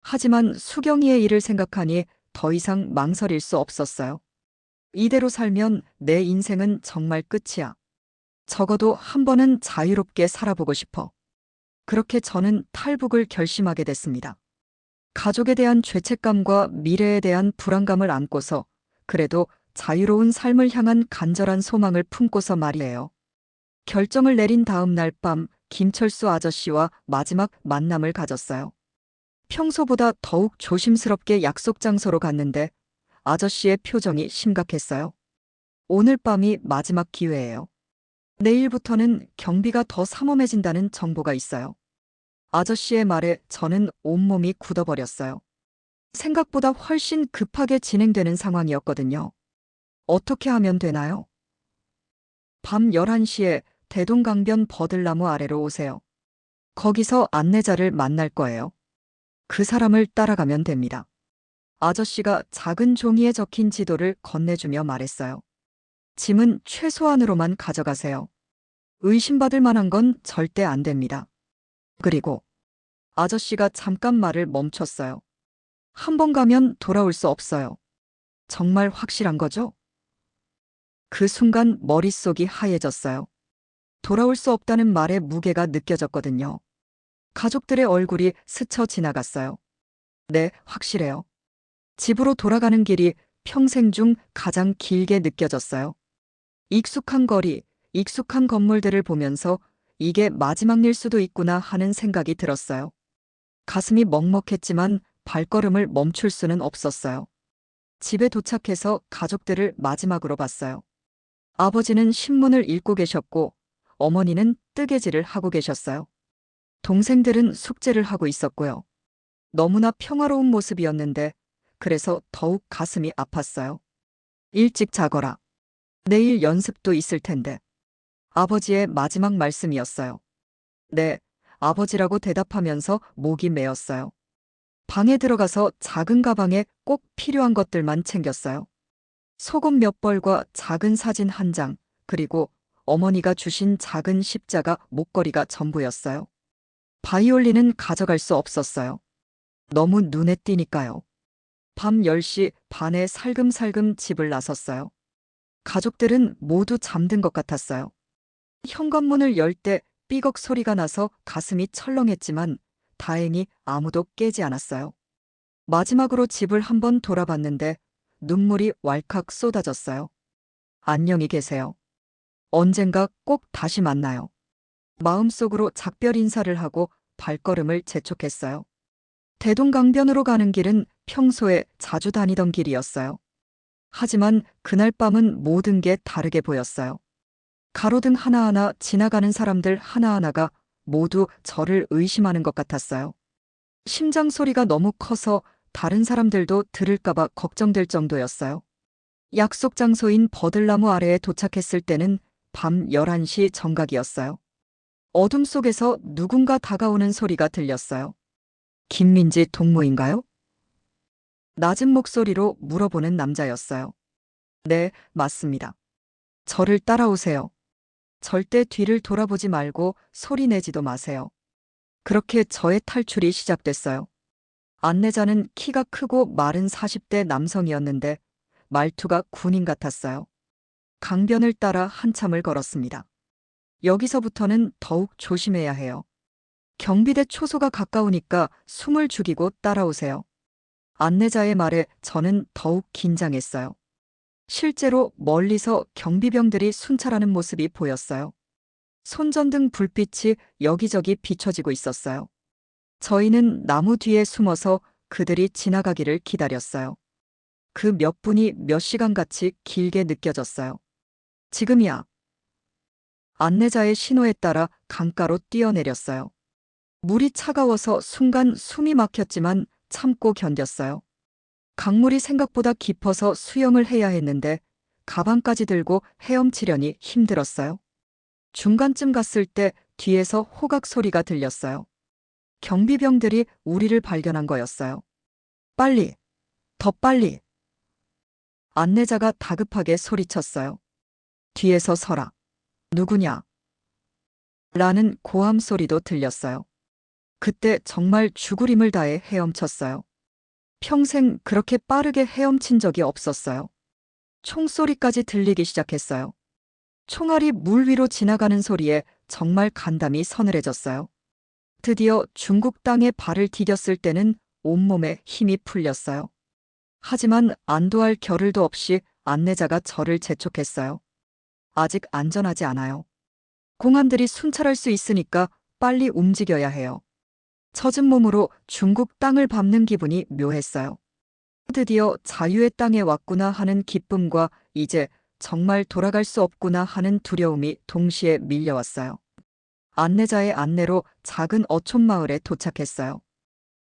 Speaker 2: 하지만 수경이의 일을 생각하니 더 이상 망설일 수 없었어요. 이대로 살면 내 인생은 정말 끝이야. 적어도 한 번은 자유롭게 살아보고 싶어. 그렇게 저는 탈북을 결심하게 됐습니다. 가족에 대한 죄책감과 미래에 대한 불안감을 안고서 그래도 자유로운 삶을 향한 간절한 소망을 품고서 말이에요. 결정을 내린 다음 날 밤 김철수 아저씨와 마지막 만남을 가졌어요. 평소보다 더욱 조심스럽게 약속 장소로 갔는데 아저씨의 표정이 심각했어요. 오늘 밤이 마지막 기회예요. 내일부터는 경비가 더 삼엄해진다는 정보가 있어요. 아저씨의 말에 저는 온몸이 굳어버렸어요. 생각보다 훨씬 급하게 진행되는 상황이었거든요. 어떻게 하면 되나요? 밤 11시에 대동강변 버들나무 아래로 오세요. 거기서 안내자를 만날 거예요. 그 사람을 따라가면 됩니다. 아저씨가 작은 종이에 적힌 지도를 건네주며 말했어요. 짐은 최소한으로만 가져가세요. 의심받을 만한 건 절대 안 됩니다. 그리고 아저씨가 잠깐 말을 멈췄어요. 한 번 가면 돌아올 수 없어요. 정말 확실한 거죠? 그 순간 머릿속이 하얘졌어요. 돌아올 수 없다는 말의 무게가 느껴졌거든요. 가족들의 얼굴이 스쳐 지나갔어요. 네, 확실해요. 집으로 돌아가는 길이 평생 중 가장 길게 느껴졌어요. 익숙한 거리, 익숙한 건물들을 보면서 이게 마지막 일 수도 있구나 하는 생각이 들었어요. 가슴이 먹먹했지만 발걸음을 멈출 수는 없었어요. 집에 도착해서 가족들을 마지막으로 봤어요. 아버지는 신문을 읽고 계셨고 어머니는 뜨개질을 하고 계셨어요. 동생들은 숙제를 하고 있었고요. 너무나 평화로운 모습이었는데 그래서 더욱 가슴이 아팠어요. 일찍 자거라. 내일 연습도 있을 텐데. 아버지의 마지막 말씀이었어요. 네, 아버지라고 대답하면서 목이 메었어요. 방에 들어가서 작은 가방에 꼭 필요한 것들만 챙겼어요. 속옷 몇 벌과 작은 사진 한 장, 그리고 어머니가 주신 작은 십자가 목걸이가 전부였어요. 바이올린은 가져갈 수 없었어요. 너무 눈에 띄니까요. 밤 10시 반에 살금살금 집을 나섰어요. 가족들은 모두 잠든 것 같았어요. 현관문을 열 때 삐걱 소리가 나서 가슴이 철렁했지만 다행히 아무도 깨지 않았어요. 마지막으로 집을 한번 돌아봤는데 눈물이 왈칵 쏟아졌어요. 안녕히 계세요. 언젠가 꼭 다시 만나요. 마음속으로 작별 인사를 하고 발걸음을 재촉했어요. 대동강변으로 가는 길은 평소에 자주 다니던 길이었어요. 하지만 그날 밤은 모든 게 다르게 보였어요. 가로등 하나하나, 지나가는 사람들 하나하나가 모두 저를 의심하는 것 같았어요. 심장 소리가 너무 커서 다른 사람들도 들을까봐 걱정될 정도였어요. 약속 장소인 버들나무 아래에 도착했을 때는 밤 11시 정각이었어요. 어둠 속에서 누군가 다가오는 소리가 들렸어요. 김민지 동무인가요? 낮은 목소리로 물어보는 남자였어요. 네, 맞습니다. 저를 따라오세요. 절대 뒤를 돌아보지 말고 소리 내지도 마세요. 그렇게 저의 탈출이 시작됐어요. 안내자는 키가 크고 마른 40대 남성이었는데 말투가 군인 같았어요. 강변을 따라 한참을 걸었습니다. 여기서부터는 더욱 조심해야 해요. 경비대 초소가 가까우니까 숨을 죽이고 따라오세요. 안내자의 말에 저는 더욱 긴장했어요. 실제로 멀리서 경비병들이 순찰하는 모습이 보였어요. 손전등 불빛이 여기저기 비춰지고 있었어요. 저희는 나무 뒤에 숨어서 그들이 지나가기를 기다렸어요. 그 몇 분이 몇 시간같이 길게 느껴졌어요. 지금이야. 안내자의 신호에 따라 강가로 뛰어내렸어요. 물이 차가워서 순간 숨이 막혔지만 참고 견뎠어요. 강물이 생각보다 깊어서 수영을 해야 했는데 가방까지 들고 헤엄치려니 힘들었어요. 중간쯤 갔을 때 뒤에서 호각 소리가 들렸어요. 경비병들이 우리를 발견한 거였어요. 빨리! 더 빨리! 안내자가 다급하게 소리쳤어요. 뒤에서 서라. 누구냐? 라는 고함 소리도 들렸어요. 그때 정말 죽을 힘을 다해 헤엄쳤어요. 평생 그렇게 빠르게 헤엄친 적이 없었어요. 총소리까지 들리기 시작했어요. 총알이 물 위로 지나가는 소리에 정말 간담이 서늘해졌어요. 드디어 중국 땅에 발을 디뎠을 때는 온몸에 힘이 풀렸어요. 하지만 안도할 겨를도 없이 안내자가 저를 재촉했어요. 아직 안전하지 않아요. 공안들이 순찰할 수 있으니까 빨리 움직여야 해요. 젖은 몸으로 중국 땅을 밟는 기분이 묘했어요. 드디어 자유의 땅에 왔구나 하는 기쁨과 이제 정말 돌아갈 수 없구나 하는 두려움이 동시에 밀려왔어요. 안내자의 안내로 작은 어촌 마을에 도착했어요.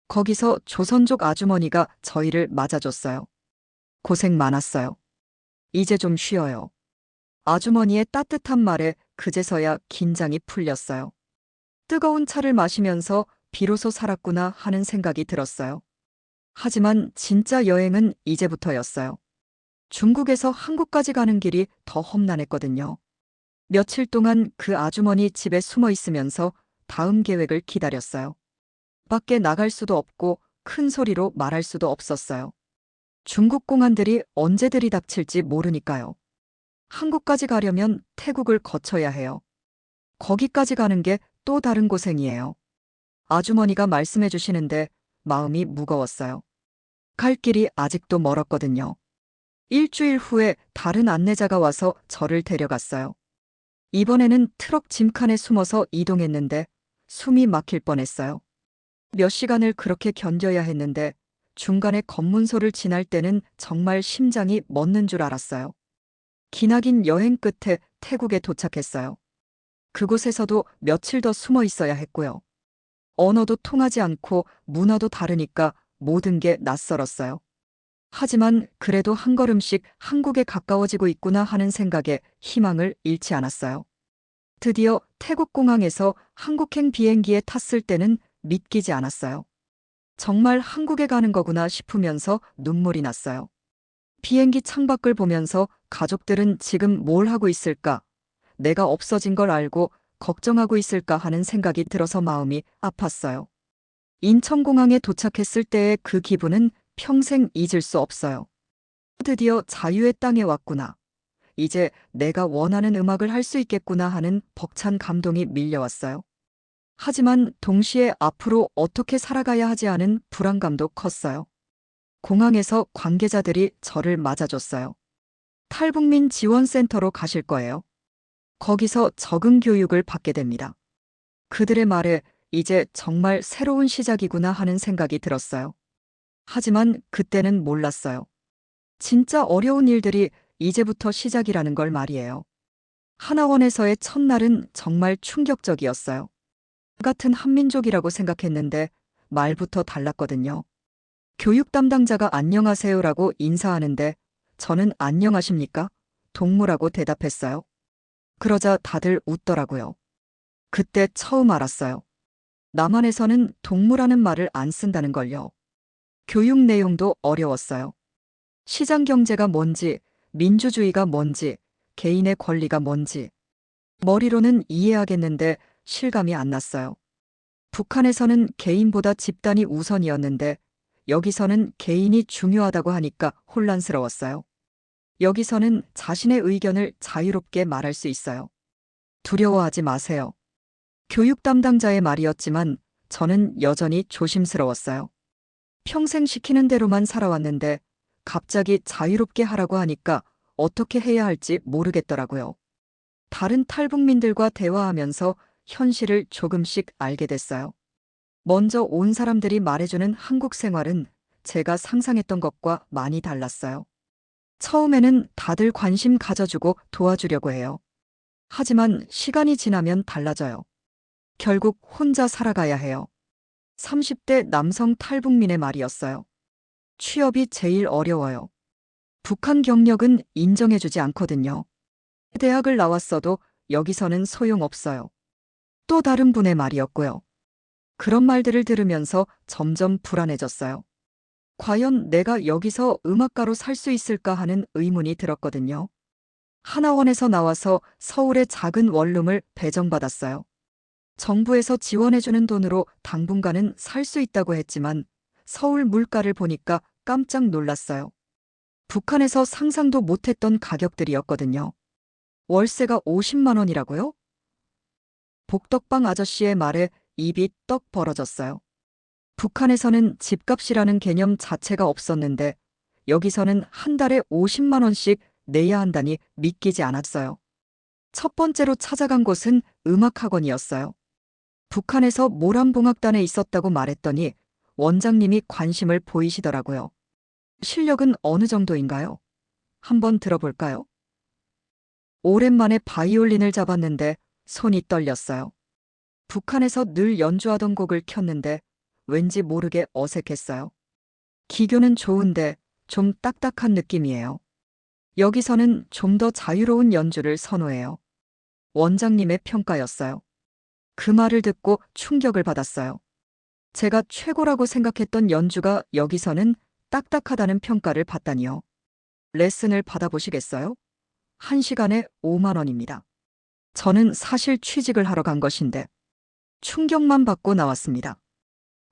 Speaker 2: 거기서 조선족 아주머니가 저희를 맞아줬어요. 고생 많았어요. 이제 좀 쉬어요. 아주머니의 따뜻한 말에 그제서야 긴장이 풀렸어요. 뜨거운 차를 마시면서 비로소 살았구나 하는 생각이 들었어요. 하지만 진짜 여행은 이제부터였어요. 중국에서 한국까지 가는 길이 더 험난했거든요. 며칠 동안 그 아주머니 집에 숨어 있으면서 다음 계획을 기다렸어요. 밖에 나갈 수도 없고 큰 소리로 말할 수도 없었어요. 중국 공안들이 언제 들이닥칠지 모르니까요. 한국까지 가려면 태국을 거쳐야 해요. 거기까지 가는 게 또 다른 고생이에요. 아주머니가 말씀해 주시는데 마음이 무거웠어요. 갈 길이 아직도 멀었거든요. 일주일 후에 다른 안내자가 와서 저를 데려갔어요. 이번에는 트럭 짐칸에 숨어서 이동했는데 숨이 막힐 뻔했어요. 몇 시간을 그렇게 견뎌야 했는데 중간에 검문소를 지날 때는 정말 심장이 멎는 줄 알았어요. 기나긴 여행 끝에 태국에 도착했어요. 그곳에서도 며칠 더 숨어 있어야 했고요. 언어도 통하지 않고 문화도 다르니까 모든 게 낯설었어요. 하지만 그래도 한 걸음씩 한국에 가까워지고 있구나 하는 생각에 희망을 잃지 않았어요. 드디어 태국 공항에서 한국행 비행기에 탔을 때는 믿기지 않았어요. 정말 한국에 가는 거구나 싶으면서 눈물이 났어요. 비행기 창밖을 보면서 가족들은 지금 뭘 하고 있을까? 내가 없어진 걸 알고 걱정하고 있을까 하는 생각이 들어서 마음이 아팠어요. 인천공항에 도착했을 때의 그 기분은 평생 잊을 수 없어요. 드디어 자유의 땅에 왔구나. 이제 내가 원하는 음악을 할 수 있겠구나 하는 벅찬 감동이 밀려왔어요. 하지만 동시에 앞으로 어떻게 살아가야 하지 하는 불안감도 컸어요. 공항에서 관계자들이 저를 맞아줬어요. 탈북민 지원센터로 가실 거예요. 거기서 적응 교육을 받게 됩니다. 그들의 말에 이제 정말 새로운 시작이구나 하는 생각이 들었어요. 하지만 그때는 몰랐어요. 진짜 어려운 일들이 이제부터 시작이라는 걸 말이에요. 하나원에서의 첫날은 정말 충격적이었어요. 같은 한민족이라고 생각했는데 말부터 달랐거든요. 교육 담당자가 안녕하세요라고 인사하는데 저는 안녕하십니까? 동무라고 대답했어요. 그러자 다들 웃더라고요. 그때 처음 알았어요. 남한에서는 동무라는 말을 안 쓴다는 걸요. 교육 내용도 어려웠어요. 시장 경제가 뭔지, 민주주의가 뭔지, 개인의 권리가 뭔지. 머리로는 이해하겠는데 실감이 안 났어요. 북한에서는 개인보다 집단이 우선이었는데 여기서는 개인이 중요하다고 하니까 혼란스러웠어요. 여기서는 자신의 의견을 자유롭게 말할 수 있어요. 두려워하지 마세요. 교육 담당자의 말이었지만 저는 여전히 조심스러웠어요. 평생 시키는 대로만 살아왔는데 갑자기 자유롭게 하라고 하니까 어떻게 해야 할지 모르겠더라고요. 다른 탈북민들과 대화하면서 현실을 조금씩 알게 됐어요. 먼저 온 사람들이 말해주는 한국 생활은 제가 상상했던 것과 많이 달랐어요. 처음에는 다들 관심 가져주고 도와주려고 해요. 하지만 시간이 지나면 달라져요. 결국 혼자 살아가야 해요. 30대 남성 탈북민의 말이었어요. 취업이 제일 어려워요. 북한 경력은 인정해주지 않거든요. 대학을 나왔어도 여기서는 소용없어요. 또 다른 분의 말이었고요. 그런 말들을 들으면서 점점 불안해졌어요. 과연 내가 여기서 음악가로 살 수 있을까 하는 의문이 들었거든요. 하나원에서 나와서 서울의 작은 원룸을 배정받았어요. 정부에서 지원해주는 돈으로 당분간은 살 수 있다고 했지만 서울 물가를 보니까 깜짝 놀랐어요. 북한에서 상상도 못했던 가격들이었거든요. 월세가 50만 원이라고요? 복덕방 아저씨의 말에 입이 떡 벌어졌어요. 북한에서는 집값이라는 개념 자체가 없었는데 여기서는 한 달에 50만 원씩 내야 한다니 믿기지 않았어요. 첫 번째로 찾아간 곳은 음악학원이었어요. 북한에서 모란봉악단에 있었다고 말했더니 원장님이 관심을 보이시더라고요. 실력은 어느 정도인가요? 한번 들어볼까요? 오랜만에 바이올린을 잡았는데 손이 떨렸어요. 북한에서 늘 연주하던 곡을 켰는데 왠지 모르게 어색했어요. 기교는 좋은데 좀 딱딱한 느낌이에요. 여기서는 좀 더 자유로운 연주를 선호해요. 원장님의 평가였어요. 그 말을 듣고 충격을 받았어요. 제가 최고라고 생각했던 연주가 여기서는 딱딱하다는 평가를 받다니요. 레슨을 받아보시겠어요? 1시간에 5만 원입니다. 저는 사실 취직을 하러 간 것인데 충격만 받고 나왔습니다.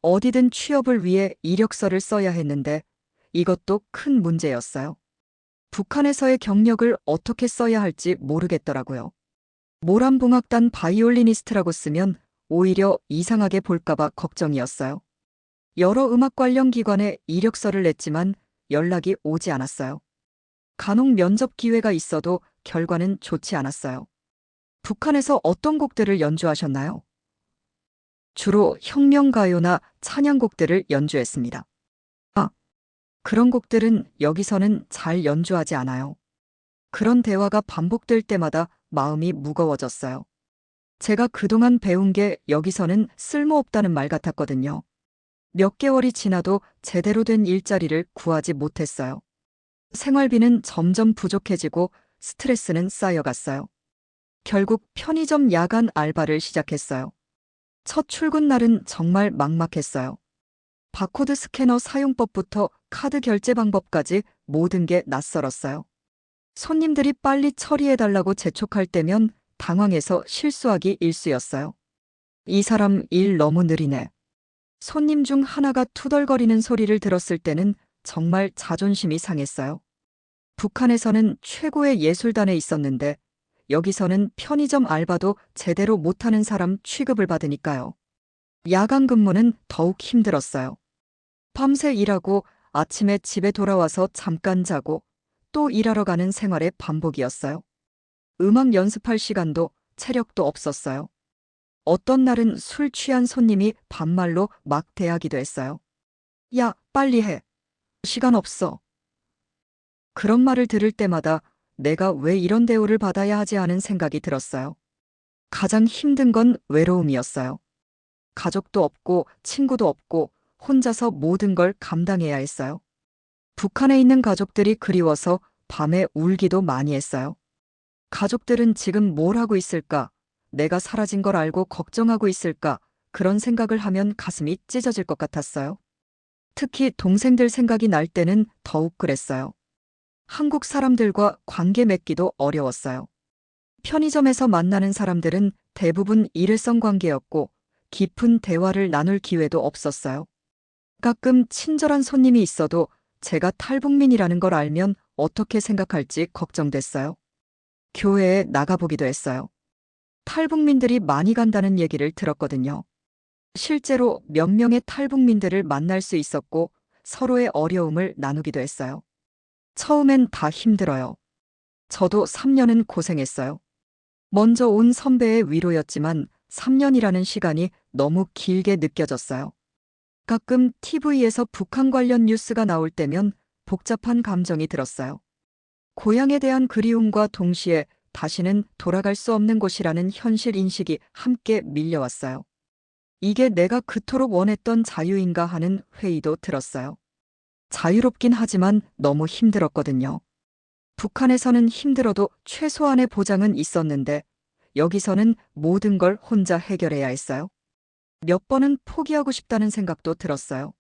Speaker 2: 어디든 취업을 위해 이력서를 써야 했는데 이것도 큰 문제였어요. 북한에서의 경력을 어떻게 써야 할지 모르겠더라고요. 모란봉악단 바이올리니스트라고 쓰면 오히려 이상하게 볼까봐 걱정이었어요. 여러 음악 관련 기관에 이력서를 냈지만 연락이 오지 않았어요. 간혹 면접 기회가 있어도 결과는 좋지 않았어요. 북한에서 어떤 곡들을 연주하셨나요? 주로 혁명가요나 찬양곡들을 연주했습니다. 그런 곡들은 여기서는 잘 연주하지 않아요. 그런 대화가 반복될 때마다 마음이 무거워졌어요. 제가 그동안 배운 게 여기서는 쓸모없다는 말 같았거든요. 몇 개월이 지나도 제대로 된 일자리를 구하지 못했어요. 생활비는 점점 부족해지고 스트레스는 쌓여갔어요. 결국 편의점 야간 알바를 시작했어요. 첫 출근 날은 정말 막막했어요. 바코드 스캐너 사용법부터 카드 결제 방법까지 모든 게 낯설었어요. 손님들이 빨리 처리해달라고 재촉할 때면 당황해서 실수하기 일쑤였어요. 이 사람 일 너무 느리네. 손님 중 하나가 투덜거리는 소리를 들었을 때는 정말 자존심이 상했어요. 북한에서는 최고의 예술단에 있었는데 여기서는 편의점 알바도 제대로 못하는 사람 취급을 받으니까요. 야간 근무는 더욱 힘들었어요. 밤새 일하고 아침에 집에 돌아와서 잠깐 자고 또 일하러 가는 생활의 반복이었어요. 음악 연습할 시간도 체력도 없었어요. 어떤 날은 술 취한 손님이 반말로 막 대하기도 했어요. 야, 빨리 해. 시간 없어. 그런 말을 들을 때마다 내가 왜 이런 대우를 받아야 하지 하는 생각이 들었어요. 가장 힘든 건 외로움이었어요. 가족도 없고 친구도 없고 혼자서 모든 걸 감당해야 했어요. 북한에 있는 가족들이 그리워서 밤에 울기도 많이 했어요. 가족들은 지금 뭘 하고 있을까? 내가 사라진 걸 알고 걱정하고 있을까? 그런 생각을 하면 가슴이 찢어질 것 같았어요. 특히 동생들 생각이 날 때는 더욱 그랬어요. 한국 사람들과 관계 맺기도 어려웠어요. 편의점에서 만나는 사람들은 대부분 일회성 관계였고 깊은 대화를 나눌 기회도 없었어요. 가끔 친절한 손님이 있어도 제가 탈북민이라는 걸 알면 어떻게 생각할지 걱정됐어요. 교회에 나가보기도 했어요. 탈북민들이 많이 간다는 얘기를 들었거든요. 실제로 몇 명의 탈북민들을 만날 수 있었고 서로의 어려움을 나누기도 했어요. 처음엔 다 힘들어요. 저도 3년은 고생했어요. 먼저 온 선배의 위로였지만 3년이라는 시간이 너무 길게 느껴졌어요. 가끔 TV에서 북한 관련 뉴스가 나올 때면 복잡한 감정이 들었어요. 고향에 대한 그리움과 동시에 다시는 돌아갈 수 없는 곳이라는 현실 인식이 함께 밀려왔어요. 이게 내가 그토록 원했던 자유인가 하는 회의도 들었어요. 자유롭긴 하지만 너무 힘들었거든요. 북한에서는 힘들어도 최소한의 보장은 있었는데 여기서는 모든 걸 혼자 해결해야 했어요. 몇 번은 포기하고 싶다는 생각도 들었어요.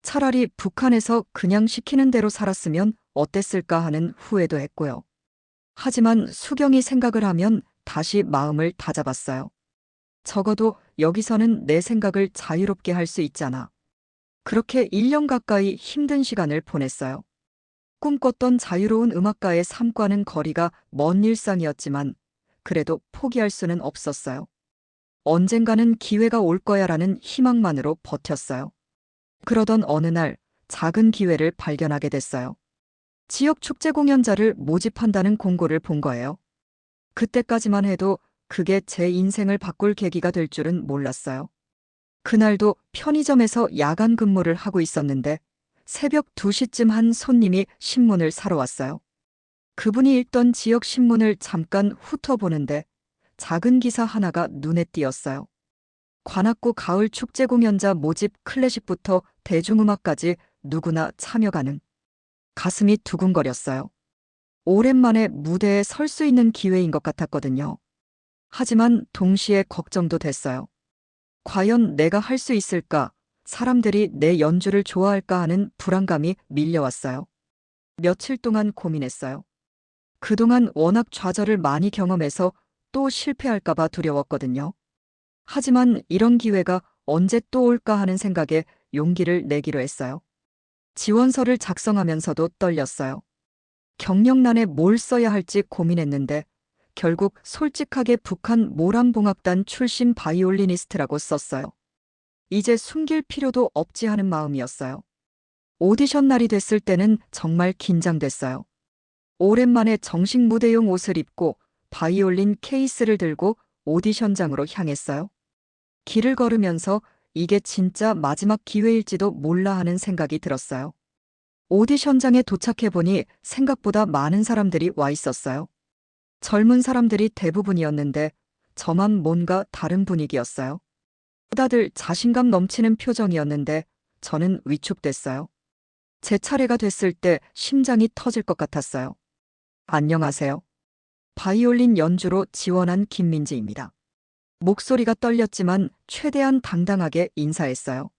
Speaker 2: 차라리 북한에서 그냥 시키는 대로 살았으면 어땠을까 하는 후회도 했고요. 하지만 수경이 생각을 하면 다시 마음을 다잡았어요. 적어도 여기서는 내 생각을 자유롭게 할 수 있잖아. 그렇게 1년 가까이 힘든 시간을 보냈어요. 꿈꿨던 자유로운 음악가의 삶과는 거리가 먼 일상이었지만 그래도 포기할 수는 없었어요. 언젠가는 기회가 올 거야라는 희망만으로 버텼어요. 그러던 어느 날 작은 기회를 발견하게 됐어요. 지역 축제 공연자를 모집한다는 공고를 본 거예요. 그때까지만 해도 그게 제 인생을 바꿀 계기가 될 줄은 몰랐어요. 그날도 편의점에서 야간 근무를 하고 있었는데 새벽 2시쯤 한 손님이 신문을 사러 왔어요. 그분이 읽던 지역 신문을 잠깐 훑어보는데 작은 기사 하나가 눈에 띄었어요. 관악구 가을 축제 공연자 모집 클래식부터 대중음악까지 누구나 참여 가능. 가슴이 두근거렸어요. 오랜만에 무대에 설 수 있는 기회인 것 같았거든요. 하지만 동시에 걱정도 됐어요. 과연 내가 할 수 있을까? 사람들이 내 연주를 좋아할까 하는 불안감이 밀려왔어요. 며칠 동안 고민했어요. 그동안 워낙 좌절을 많이 경험해서 또 실패할까봐 두려웠거든요. 하지만 이런 기회가 언제 또 올까 하는 생각에 용기를 내기로 했어요. 지원서를 작성하면서도 떨렸어요. 경력란에 뭘 써야 할지 고민했는데 결국 솔직하게 북한 모란봉악단 출신 바이올리니스트라고 썼어요. 이제 숨길 필요도 없지 하는 마음이었어요. 오디션 날이 됐을 때는 정말 긴장됐어요. 오랜만에 정식 무대용 옷을 입고 바이올린 케이스를 들고 오디션장으로 향했어요. 길을 걸으면서 이게 진짜 마지막 기회일지도 몰라 하는 생각이 들었어요. 오디션장에 도착해보니 생각보다 많은 사람들이 와 있었어요. 젊은 사람들이 대부분이었는데 저만 뭔가 다른 분위기였어요. 다들 자신감 넘치는 표정이었는데 저는 위축됐어요. 제 차례가 됐을 때 심장이 터질 것 같았어요. 안녕하세요. 바이올린 연주로 지원한 김민지입니다. 목소리가 떨렸지만 최대한 당당하게 인사했어요.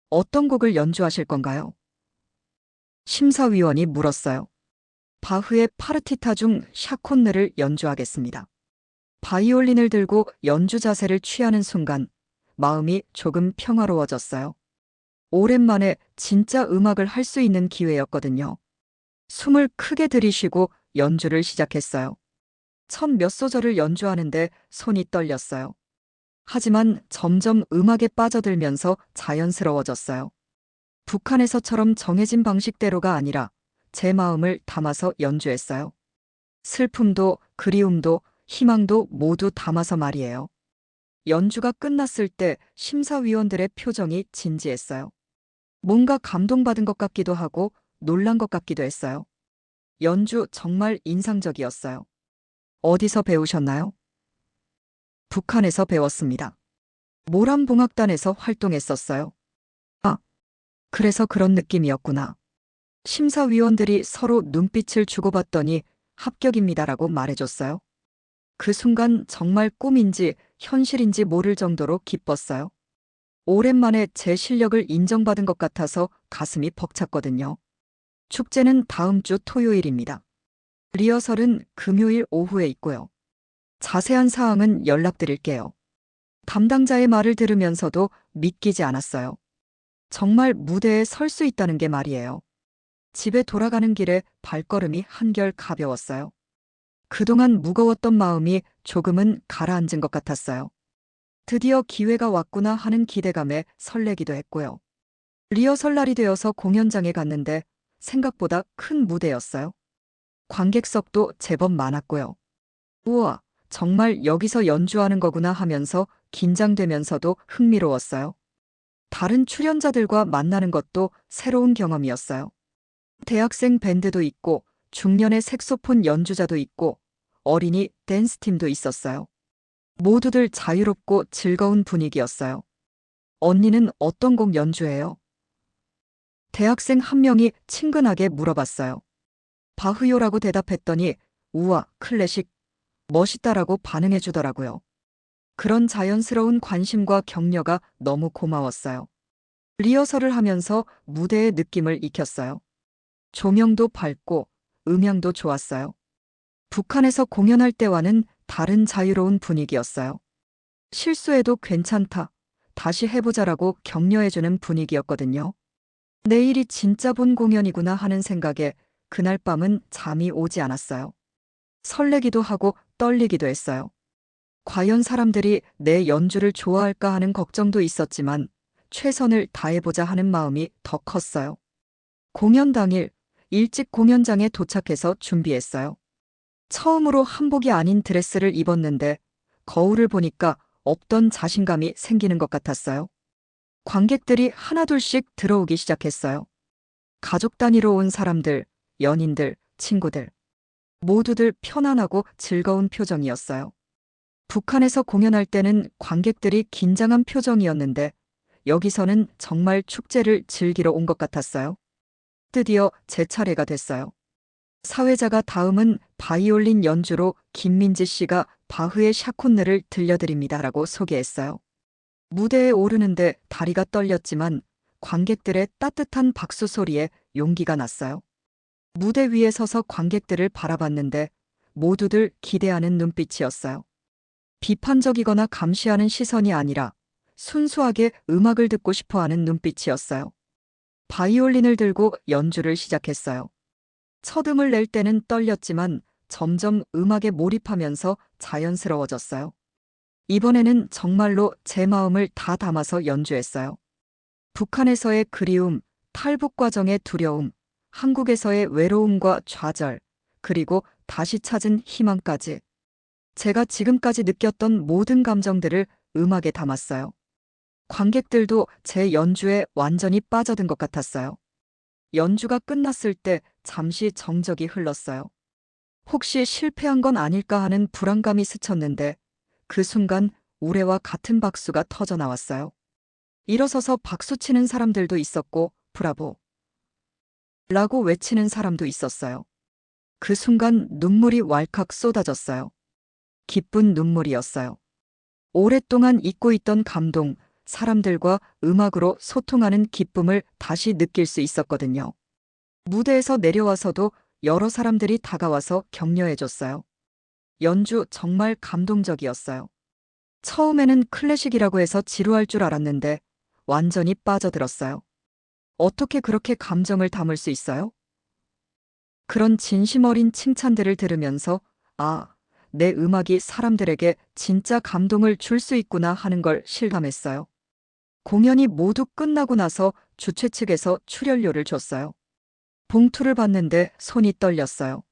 Speaker 2: 어떤 곡을 연주하실 건가요? 심사위원이 물었어요. 바흐의 파르티타 중 샤콘느를 연주하겠습니다. 바이올린을 들고 연주 자세를 취하는 순간 마음이 조금 평화로워졌어요. 오랜만에 진짜 음악을 할 수 있는 기회였거든요. 숨을 크게 들이쉬고 연주를 시작했어요. 첫 몇 소절을 연주하는데 손이 떨렸어요. 하지만 점점 음악에 빠져들면서 자연스러워졌어요. 북한에서처럼 정해진 방식대로가 아니라 제 마음을 담아서 연주했어요. 슬픔도 그리움도 희망도 모두 담아서 말이에요. 연주가 끝났을 때 심사위원들의 표정이 진지했어요. 뭔가 감동받은 것 같기도 하고 놀란 것 같기도 했어요. 연주 정말 인상적이었어요. 어디서 배우셨나요? 북한에서 배웠습니다. 모란봉악단에서 활동했었어요. 아, 그래서 그런 느낌이었구나. 심사위원들이 서로 눈빛을 주고받더니 합격입니다라고 말해줬어요. 그 순간 정말 꿈인지 현실인지 모를 정도로 기뻤어요. 오랜만에 제 실력을 인정받은 것 같아서 가슴이 벅찼거든요. 축제는 다음 주 토요일입니다. 리허설은 금요일 오후에 있고요. 자세한 사항은 연락드릴게요. 담당자의 말을 들으면서도 믿기지 않았어요. 정말 무대에 설 수 있다는 게 말이에요. 집에 돌아가는 길에 발걸음이 한결 가벼웠어요. 그동안 무거웠던 마음이 조금은 가라앉은 것 같았어요. 드디어 기회가 왔구나 하는 기대감에 설레기도 했고요. 리허설 날이 되어서 공연장에 갔는데 생각보다 큰 무대였어요. 관객석도 제법 많았고요. 우와, 정말 여기서 연주하는 거구나 하면서 긴장되면서도 흥미로웠어요. 다른 출연자들과 만나는 것도 새로운 경험이었어요. 대학생 밴드도 있고 중년의 색소폰 연주자도 있고 어린이 댄스팀도 있었어요. 모두들 자유롭고 즐거운 분위기였어요. 언니는 어떤 곡 연주해요? 대학생 한 명이 친근하게 물어봤어요. 바흐요라고 대답했더니 우와, 클래식, 멋있다라고 반응해 주더라고요. 그런 자연스러운 관심과 격려가 너무 고마웠어요. 리허설을 하면서 무대의 느낌을 익혔어요. 조명도 밝고 음향도 좋았어요. 북한에서 공연할 때와는 다른 자유로운 분위기였어요. 실수해도 괜찮다, 다시 해보자라고 격려해주는 분위기였거든요. 내일이 진짜 본 공연이구나 하는 생각에 그날 밤은 잠이 오지 않았어요. 설레기도 하고 떨리기도 했어요. 과연 사람들이 내 연주를 좋아할까 하는 걱정도 있었지만 최선을 다해보자 하는 마음이 더 컸어요. 공연 당일 일찍 공연장에 도착해서 준비했어요. 처음으로 한복이 아닌 드레스를 입었는데 거울을 보니까 없던 자신감이 생기는 것 같았어요. 관객들이 하나둘씩 들어오기 시작했어요. 가족 단위로 온 사람들, 연인들, 친구들. 모두들 편안하고 즐거운 표정이었어요. 북한에서 공연할 때는 관객들이 긴장한 표정이었는데 여기서는 정말 축제를 즐기러 온 것 같았어요. 드디어 제 차례가 됐어요. 사회자가 다음은 바이올린 연주로 김민지 씨가 바흐의 샤콘느를 들려드립니다라고 소개했어요. 무대에 오르는데 다리가 떨렸지만 관객들의 따뜻한 박수 소리에 용기가 났어요. 무대 위에 서서 관객들을 바라봤는데 모두들 기대하는 눈빛이었어요. 비판적이거나 감시하는 시선이 아니라 순수하게 음악을 듣고 싶어하는 눈빛이었어요. 바이올린을 들고 연주를 시작했어요. 첫 음을 낼 때는 떨렸지만 점점 음악에 몰입하면서 자연스러워졌어요. 이번에는 정말로 제 마음을 다 담아서 연주했어요. 북한에서의 그리움, 탈북 과정의 두려움, 한국에서의 외로움과 좌절, 그리고 다시 찾은 희망까지. 제가 지금까지 느꼈던 모든 감정들을 음악에 담았어요. 관객들도 제 연주에 완전히 빠져든 것 같았어요. 연주가 끝났을 때 잠시 정적이 흘렀어요. 혹시 실패한 건 아닐까 하는 불안감이 스쳤는데 그 순간 우레와 같은 박수가 터져 나왔어요. 일어서서 박수치는 사람들도 있었고 브라보! 라고 외치는 사람도 있었어요. 그 순간 눈물이 왈칵 쏟아졌어요. 기쁜 눈물이었어요. 오랫동안 잊고 있던 감동, 사람들과 음악으로 소통하는 기쁨을 다시 느낄 수 있었거든요. 무대에서 내려와서도 여러 사람들이 다가와서 격려해줬어요. 연주 정말 감동적이었어요. 처음에는 클래식이라고 해서 지루할 줄 알았는데 완전히 빠져들었어요. 어떻게 그렇게 감정을 담을 수 있어요? 그런 진심 어린 칭찬들을 들으면서 아, 내 음악이 사람들에게 진짜 감동을 줄 수 있구나 하는 걸 실감했어요. 공연이 모두 끝나고 나서 주최 측에서 출연료를 줬어요. 봉투를 봤는데 손이 떨렸어요.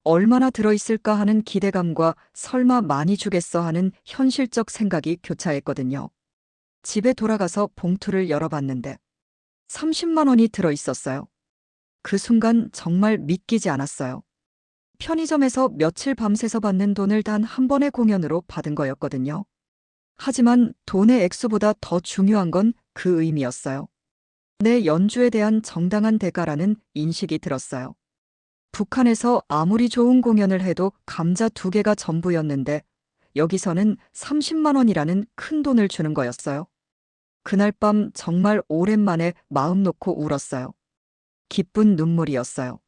Speaker 2: 얼마나 들어있을까 하는 기대감과 설마 많이 주겠어 하는 현실적 생각이 교차했거든요. 집에 돌아가서 봉투를 열어봤는데 30만 원이 들어있었어요. 그 순간 정말 믿기지 않았어요. 편의점에서 며칠 밤새서 받는 돈을 단 한 번의 공연으로 받은 거였거든요. 하지만 돈의 액수보다 더 중요한 건 그 의미였어요. 내 연주에 대한 정당한 대가라는 인식이 들었어요. 북한에서 아무리 좋은 공연을 해도 감자 2개가 전부였는데 여기서는 30만 원이라는 큰 돈을 주는 거였어요. 그날 밤 정말 오랜만에 마음 놓고 울었어요. 기쁜 눈물이었어요.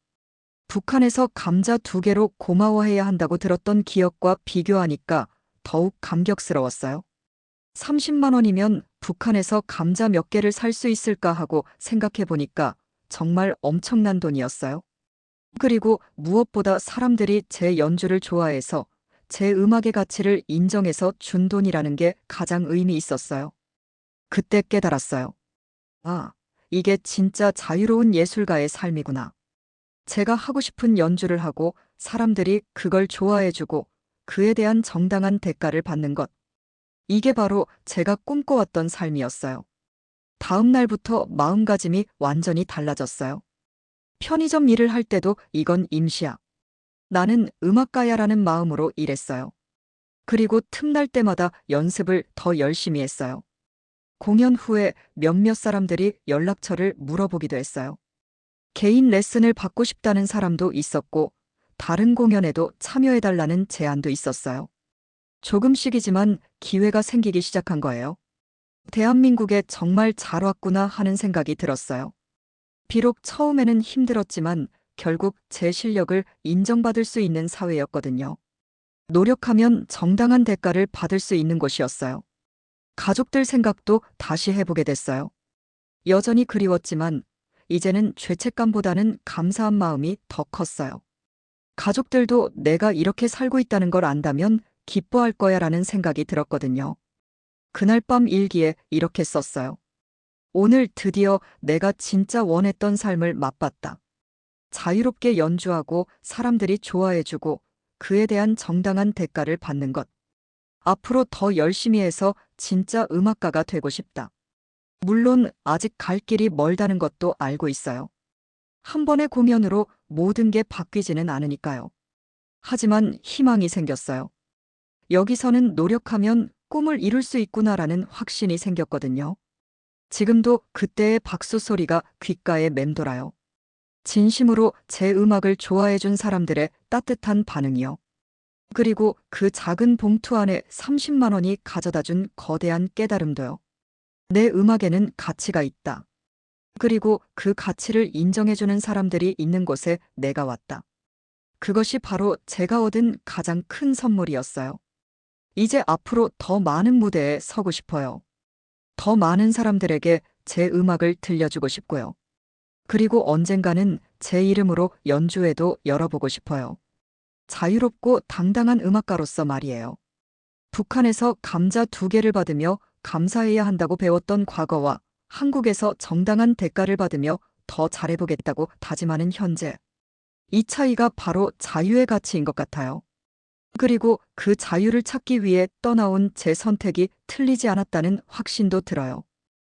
Speaker 2: 북한에서 감자 2개로 고마워해야 한다고 들었던 기억과 비교하니까 더욱 감격스러웠어요. 30만 원이면 북한에서 감자 몇 개를 살 수 있을까 하고 생각해 보니까 정말 엄청난 돈이었어요. 그리고 무엇보다 사람들이 제 연주를 좋아해서 제 음악의 가치를 인정해서 준 돈이라는 게 가장 의미 있었어요. 그때 깨달았어요. 아, 이게 진짜 자유로운 예술가의 삶이구나. 제가 하고 싶은 연주를 하고 사람들이 그걸 좋아해주고 그에 대한 정당한 대가를 받는 것. 이게 바로 제가 꿈꿔왔던 삶이었어요. 다음 날부터 마음가짐이 완전히 달라졌어요. 편의점 일을 할 때도 이건 임시야. 나는 음악가야라는 마음으로 일했어요. 그리고 틈날 때마다 연습을 더 열심히 했어요. 공연 후에 몇몇 사람들이 연락처를 물어보기도 했어요. 개인 레슨을 받고 싶다는 사람도 있었고, 다른 공연에도 참여해달라는 제안도 있었어요. 조금씩이지만 기회가 생기기 시작한 거예요. 대한민국에 정말 잘 왔구나 하는 생각이 들었어요. 비록 처음에는 힘들었지만 결국 제 실력을 인정받을 수 있는 사회였거든요. 노력하면 정당한 대가를 받을 수 있는 곳이었어요. 가족들 생각도 다시 해보게 됐어요. 여전히 그리웠지만 이제는 죄책감보다는 감사한 마음이 더 컸어요. 가족들도 내가 이렇게 살고 있다는 걸 안다면 기뻐할 거야 라는 생각이 들었거든요. 그날 밤 일기에 이렇게 썼어요. 오늘 드디어 내가 진짜 원했던 삶을 맛봤다. 자유롭게 연주하고 사람들이 좋아해주고 그에 대한 정당한 대가를 받는 것. 앞으로 더 열심히 해서 진짜 음악가가 되고 싶다. 물론 아직 갈 길이 멀다는 것도 알고 있어요. 한 번의 공연으로 모든 게 바뀌지는 않으니까요. 하지만 희망이 생겼어요. 여기서는 노력하면 꿈을 이룰 수 있구나라는 확신이 생겼거든요. 지금도 그때의 박수 소리가 귓가에 맴돌아요. 진심으로 제 음악을 좋아해준 사람들의 따뜻한 반응이요. 그리고 그 작은 봉투 안에 30만 원이 가져다준 거대한 깨달음도요. 내 음악에는 가치가 있다. 그리고 그 가치를 인정해주는 사람들이 있는 곳에 내가 왔다. 그것이 바로 제가 얻은 가장 큰 선물이었어요. 이제 앞으로 더 많은 무대에 서고 싶어요. 더 많은 사람들에게 제 음악을 들려주고 싶고요. 그리고 언젠가는 제 이름으로 연주회도 열어보고 싶어요. 자유롭고 당당한 음악가로서 말이에요. 북한에서 감자 2개를 받으며 감사해야 한다고 배웠던 과거와 한국에서 정당한 대가를 받으며 더 잘해보겠다고 다짐하는 현재. 이 차이가 바로 자유의 가치인 것 같아요. 그리고 그 자유를 찾기 위해 떠나온 제 선택이 틀리지 않았다는 확신도 들어요.